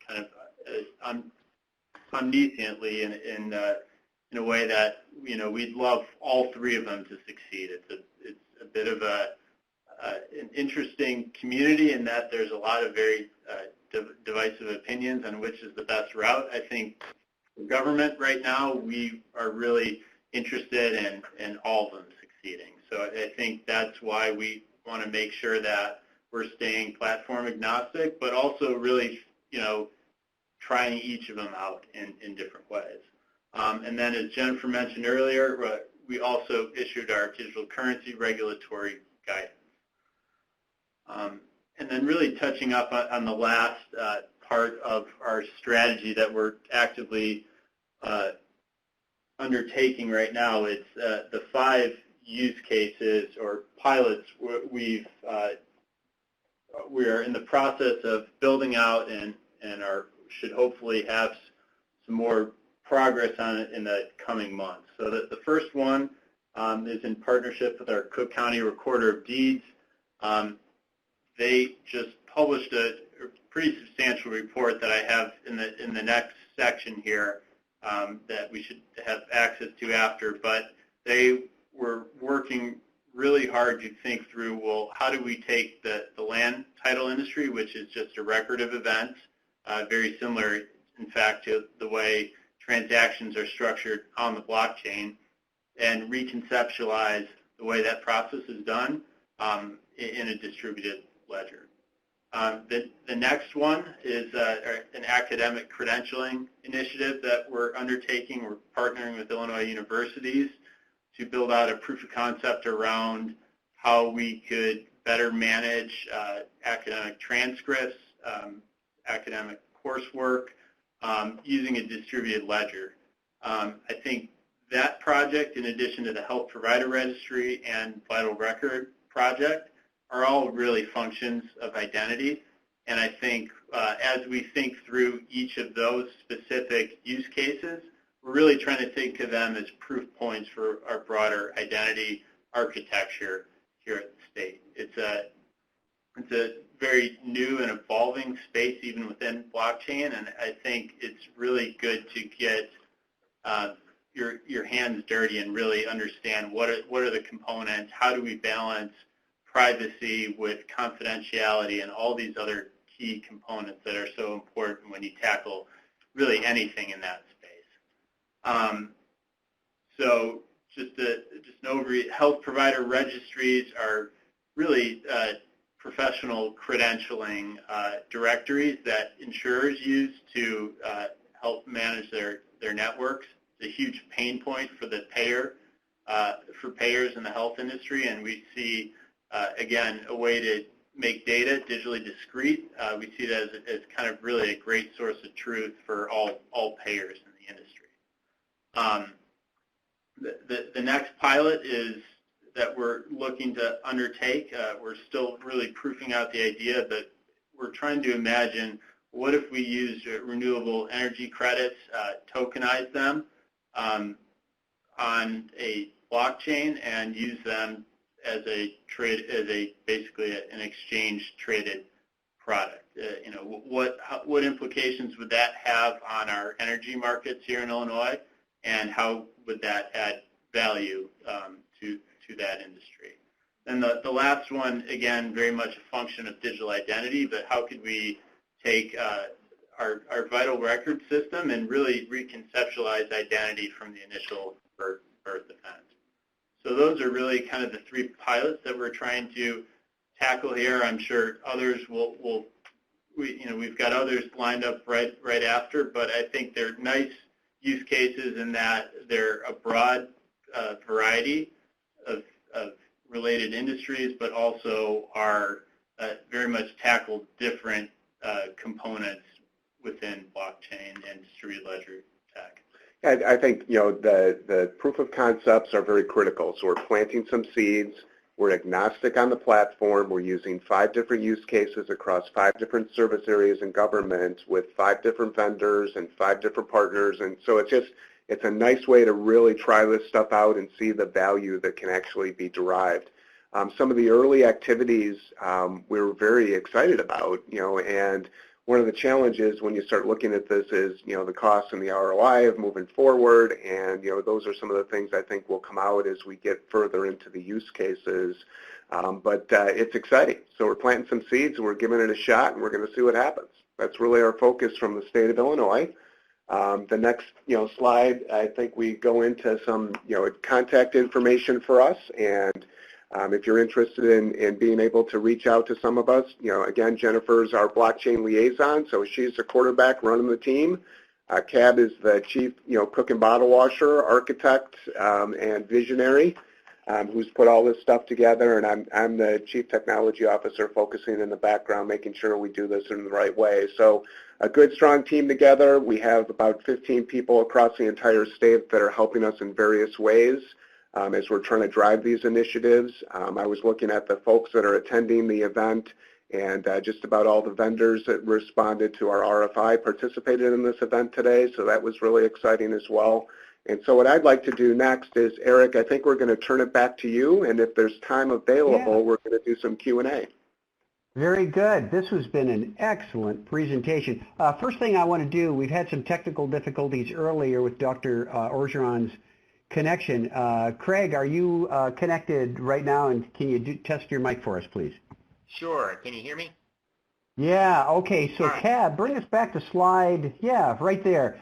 kind of omnisciently in a way that we'd love all three of them to succeed. It's a bit of an interesting community in that there's a lot of very divisive opinions on which is the best route. I think for government right now, we are really interested in all of them succeeding. So I think that's why we want to make sure that we're staying platform agnostic, but also really, trying each of them out in different ways. And then as Jennifer mentioned earlier, we also issued our digital currency regulatory guidance. and then really touching up on the last part of our strategy that we're actively undertaking right now. It's the 5 use cases or pilots we are in the process of building out and should hopefully have some more progress on it in the coming months. So the first one is in partnership with our Cook County Recorder of Deeds. They just published a pretty substantial report that I have in the next section here that we should have access to after, but they were working really hard to think through, well, how do we take the land title industry, which is just a record of events, very similar, in fact, to the way transactions are structured on the blockchain, and reconceptualize the way that process is done in a distributed ledger. The next one is an academic credentialing initiative that we're undertaking. We're partnering with Illinois universities to build out a proof of concept around how we could better manage academic transcripts, academic coursework, using a distributed ledger. I think that project, in addition to the Health Provider Registry and Vital Record project, are all really functions of identity. And I think as we think through each of those specific use cases, we're really trying to think of them as proof points for our broader identity architecture here at the state. It's a very new and evolving space even within blockchain, and I think it's really good to get your hands dirty and really understand what are the components, how do we balance privacy with confidentiality and all these other key components that are so important when you tackle really anything in that space. So just an overview, health provider registries are really professional credentialing directories that insurers use to help manage their networks. It's a huge pain point for the payer, for payers in the health industry, and we see, again, a way to make data digitally discrete. We see that as kind of really a great source of truth for all payers in the industry. The next pilot is that we're looking to undertake. We're still really proofing out the idea, but we're trying to imagine what if we used renewable energy credits, tokenize them on a blockchain, and use them as basically an exchange traded product. What implications would that have on our energy markets here in Illinois, and how would that add value to that industry? And the last one, again, very much a function of digital identity, but how could we take our vital record system and really reconceptualize identity from the initial birth event? So those are really kind of the 3 pilots that we're trying to tackle here. I'm sure others we've got others lined up right after, but I think they're nice use cases in that they're a broad variety of related industries, but also are very much tackle different components within blockchain and distributed ledger tech. I think the proof of concepts are very critical. So we're planting some seeds. We're agnostic on the platform. We're using 5 different use cases across 5 different service areas in government with 5 different vendors and 5 different partners. And so it's a nice way to really try this stuff out and see the value that can actually be derived. Some of the early activities we were very excited about, and one of the challenges when you start looking at this is, the cost and the ROI of moving forward, and, those are some of the things I think will come out as we get further into the use cases. But it's exciting. So we're planting some seeds, and we're giving it a shot, and we're going to see what happens. That's really our focus from the state of Illinois. The next, slide, I think we go into some, contact information for us, and if you're interested in being able to reach out to some of us, again, Jennifer's our blockchain liaison, so she's the quarterback running the team. Cab is the chief, cook and bottle washer, architect, and visionary. who's put all this stuff together, and I'm the Chief Technology Officer focusing in the background, making sure we do this in the right way. So a good, strong team together. We have about 15 people across the entire state that are helping us in various ways as we're trying to drive these initiatives. I was looking at the folks that are attending the event, and just about all the vendors that responded to our RFI participated in this event today, so that was really exciting as well. And so what I'd like to do next is, Eric, I think we're going to turn it back to you, and if there's time available, we're going to do some Q&A. Very good. This has been an excellent presentation. First thing I want to do, we've had some technical difficulties earlier with Dr. Orgeron's connection. Craig, are you connected right now, and can you test your mic for us, please? Sure. Can you hear me? Yeah, okay. So, All right. Cab, bring us back to slide, right there.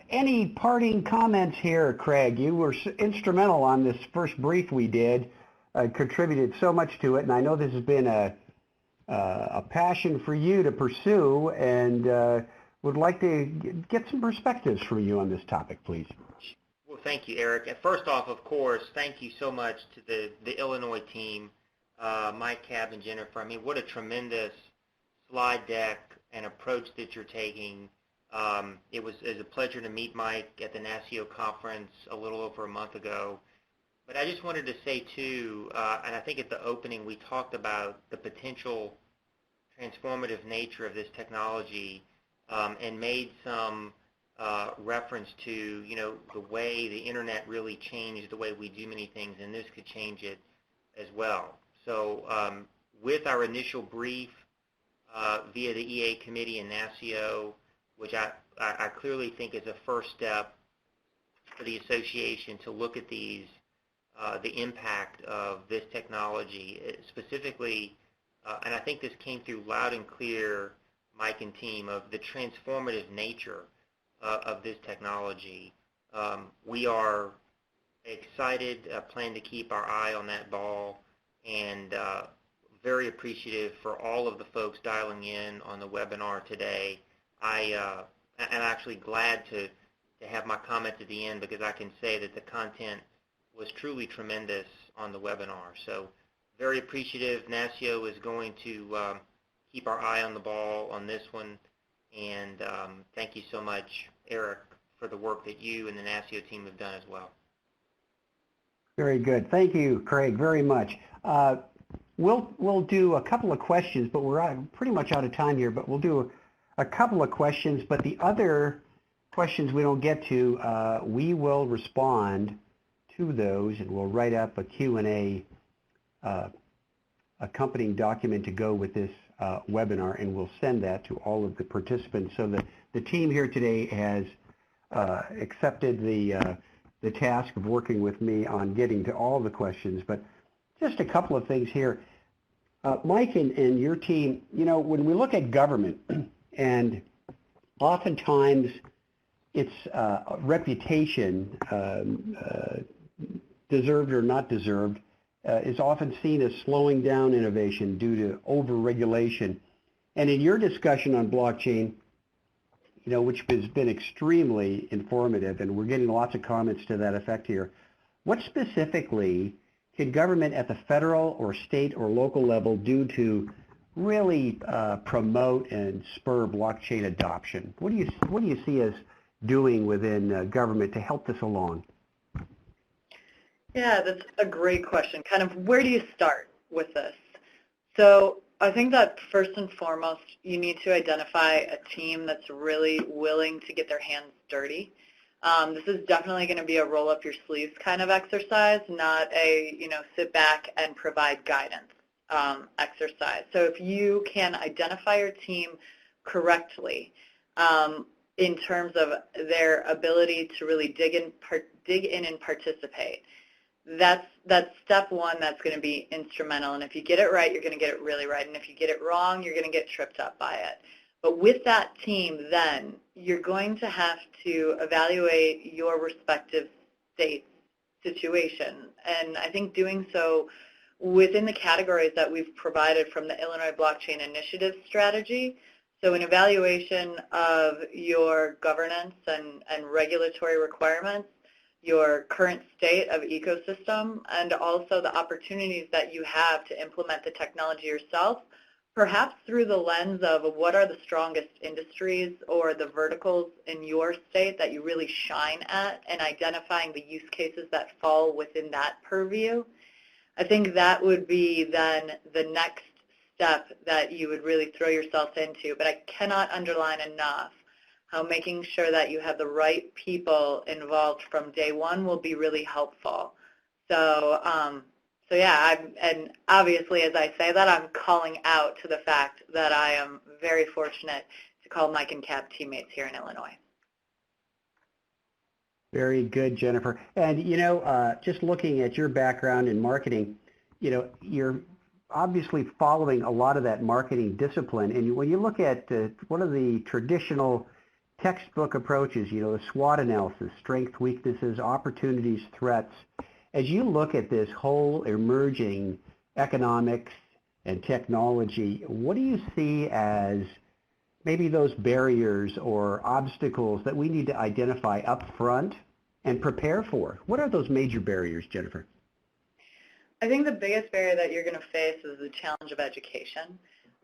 Any parting comments here, Craig? You were instrumental on this first brief we did, contributed so much to it, and I know this has been a passion for you to pursue, and would like to get some perspectives from you on this topic, please. Well, thank you, Eric. And first off, of course, thank you so much to the Illinois team, Mike, Cab, and Jennifer. I mean, what a tremendous slide deck and approach that you're taking. It was a pleasure to meet Mike at the NASCIO conference a little over a month ago. But I just wanted to say, too, and I think at the opening we talked about the potential transformative nature of this technology and made some reference to, you know, the way the Internet really changed the way we do many things, and this could change it as well. So with our initial brief via the EA committee and NASCIO, which I clearly think is a first step for the association to look at these, the impact of this technology, specifically, and I think this came through loud and clear, Mike and team, of the transformative nature of this technology. We are excited, plan to keep our eye on that ball, and very appreciative for all of the folks dialing in on the webinar today. I'm actually glad to have my comments at the end, because I can say that the content was truly tremendous on the webinar. So very appreciative. NASCIO is going to keep our eye on the ball on this one. And thank you so much, Eric, for the work that you and the NASCIO team have done as well. Very good. Thank you, Craig, very much. We'll do a couple of questions, but we're pretty much out of time here, but we'll do a couple of questions, but the other questions we don't get to, we will respond to those, and we'll write up a Q&A accompanying document to go with this webinar, and we'll send that to all of the participants. So the team here today has accepted the task of working with me on getting to all the questions, but just a couple of things here. Mike and your team, you know, when we look at government, and oftentimes its reputation, deserved or not deserved, is often seen as slowing down innovation due to over-regulation. And in your discussion on blockchain, you know, which has been extremely informative, and we're getting lots of comments to that effect here, what specifically can government at the federal or state or local level do to really promote and spur blockchain adoption? What do you see us doing within government to help this along? Yeah, that's a great question. Kind of where do you start with this? So I think that first and foremost, you need to identify a team that's really willing to get their hands dirty. This is definitely going to be a roll up your sleeves kind of exercise, not a, you know, sit back and provide guidance exercise. So if you can identify your team correctly in terms of their ability to really dig in and participate, that's step one. That's going to be instrumental. And if you get it right, you're going to get it really right. And if you get it wrong, you're going to get tripped up by it. But with that team, then you're going to have to evaluate your respective state situation. And I think doing so within the categories that we've provided from the Illinois Blockchain Initiative strategy. So an evaluation of your governance and regulatory requirements, your current state of ecosystem and also the opportunities that you have to implement the technology yourself, perhaps through the lens of what are the strongest industries or the verticals in your state that you really shine at, and identifying the use cases that fall within that purview. I think that would be then the next step that you would really throw yourself into. But I cannot underline enough how making sure that you have the right people involved from day one will be really helpful. So, yeah, and obviously as I say that, I'm calling out to the fact that I am very fortunate to call Mike and Cab teammates here in Illinois. Very good, Jennifer. And, just looking at your background in marketing, you're obviously following a lot of that marketing discipline. And when you look at one of the traditional textbook approaches, the SWOT analysis, strengths, weaknesses, opportunities, threats, as you look at this whole emerging economics and technology, what do you see as maybe those barriers or obstacles that we need to identify up front and prepare for? What are those major barriers, Jennifer? I think the biggest barrier that you're going to face is the challenge of education.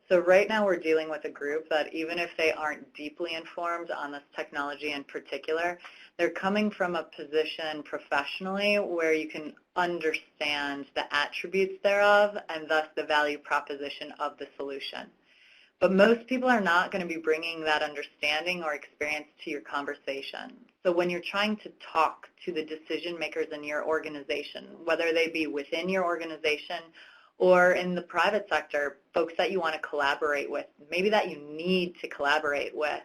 So right now we're dealing with a group that even if they aren't deeply informed on this technology in particular, they're coming from a position professionally where you can understand the attributes thereof and thus the value proposition of the solution. But most people are not going to be bringing that understanding or experience to your conversation. So when you're trying to talk to the decision makers in your organization, whether they be within your organization or in the private sector, folks that you want to collaborate with, maybe that you need to collaborate with,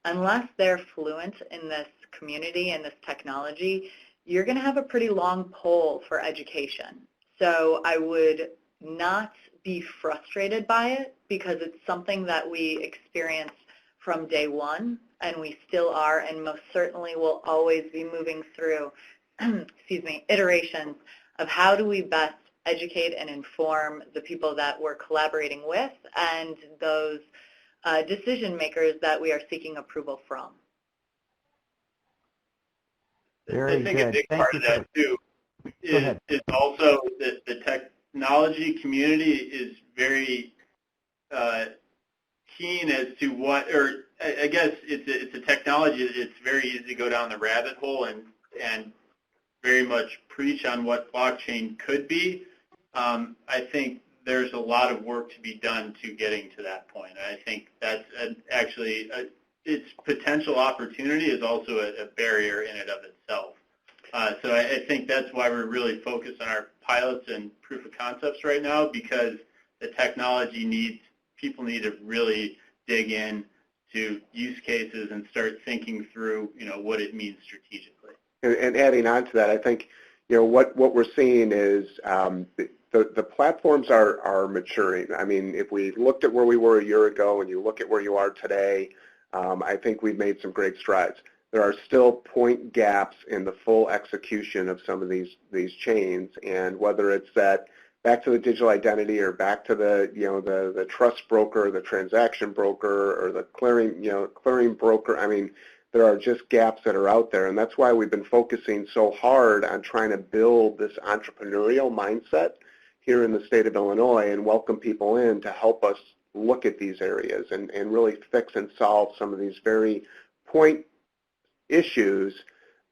unless they're fluent in this community and this technology, you're going to have a pretty long pole for education. So I would not be frustrated by it because it's something that we experienced from day one, and we still are, and most certainly will always be moving through, iterations of how do we best educate and inform the people that we're collaborating with and those decision makers that we are seeking approval from. I think a big part of that too is also that the technology community is very keen as to what, or I guess it's a technology that it's very easy to go down the rabbit hole and very much preach on what blockchain could be. I think there's a lot of work to be done to getting to that point. I think that's actually its potential opportunity is also a barrier in and of itself. So I think that's why we're really focused on our pilots and proof of concepts right now, because the technology people need to really dig in to use cases and start thinking through, what it means strategically. And adding on to that, I think, what we're seeing is the platforms are maturing. I mean, if we looked at where we were a year ago and you look at where you are today, I think we've made some great strides. There are still point gaps in the full execution of some of these chains, and whether it's that back to the digital identity or back to the trust broker, the transaction broker, or the clearing broker, I mean, there are just gaps that are out there, and that's why we've been focusing so hard on trying to build this entrepreneurial mindset here in the state of Illinois and welcome people in to help us look at these areas and really fix and solve some of these very point issues,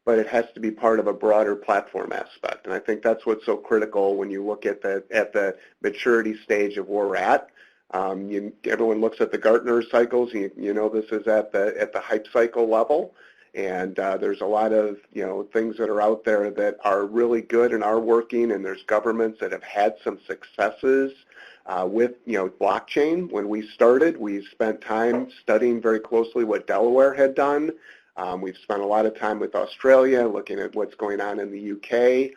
but it has to be part of a broader platform aspect. And I think that's what's so critical when you look at the maturity stage of where we're at. Everyone looks at the Gartner cycles. This is at the hype cycle level, and there's a lot of things that are out there that are really good and are working. And there's governments that have had some successes with blockchain. When we started, we spent time studying very closely what Delaware had done. We've spent a lot of time with Australia, looking at what's going on in the UK.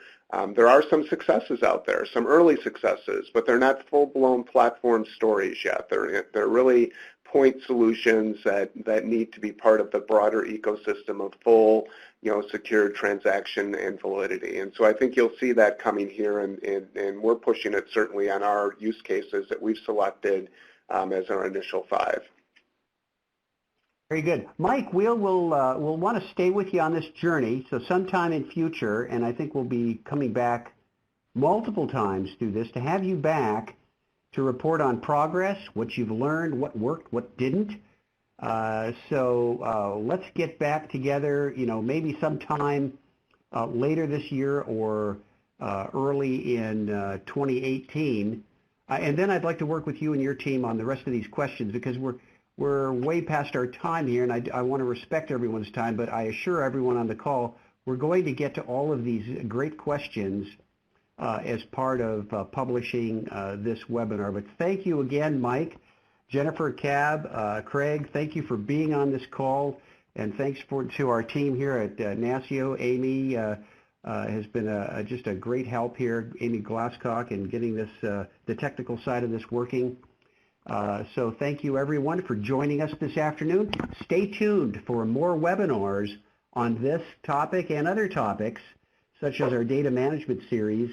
There are some successes out there, some early successes, but they're not full-blown platform stories yet. They're really point solutions that need to be part of the broader ecosystem of full, secured transaction and validity. And so I think you'll see that coming here, and we're pushing it certainly on our use cases that we've selected as our initial 5. Very good. Mike, we'll want to stay with you on this journey. So sometime in future, and I think we'll be coming back multiple times through this to have you back to report on progress, what you've learned, what worked, what didn't. So let's get back together, maybe sometime later this year or early in 2018. And then I'd like to work with you and your team on the rest of these questions because we're way past our time here, and I want to respect everyone's time, but I assure everyone on the call we're going to get to all of these great questions as part of publishing this webinar. But thank you again, Mike, Jennifer, Cab, Craig, thank you for being on this call, and thanks to our team here at NASCIO. Amy has been just a great help here, Amy Glasscock, in getting this the technical side of this working. So thank you everyone for joining us this afternoon. Stay tuned for more webinars on this topic and other topics, such as our data management series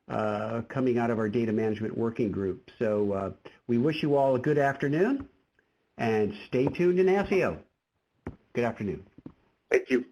coming out of our data management working group. So we wish you all a good afternoon and stay tuned to NASCIO. Good afternoon. Thank you.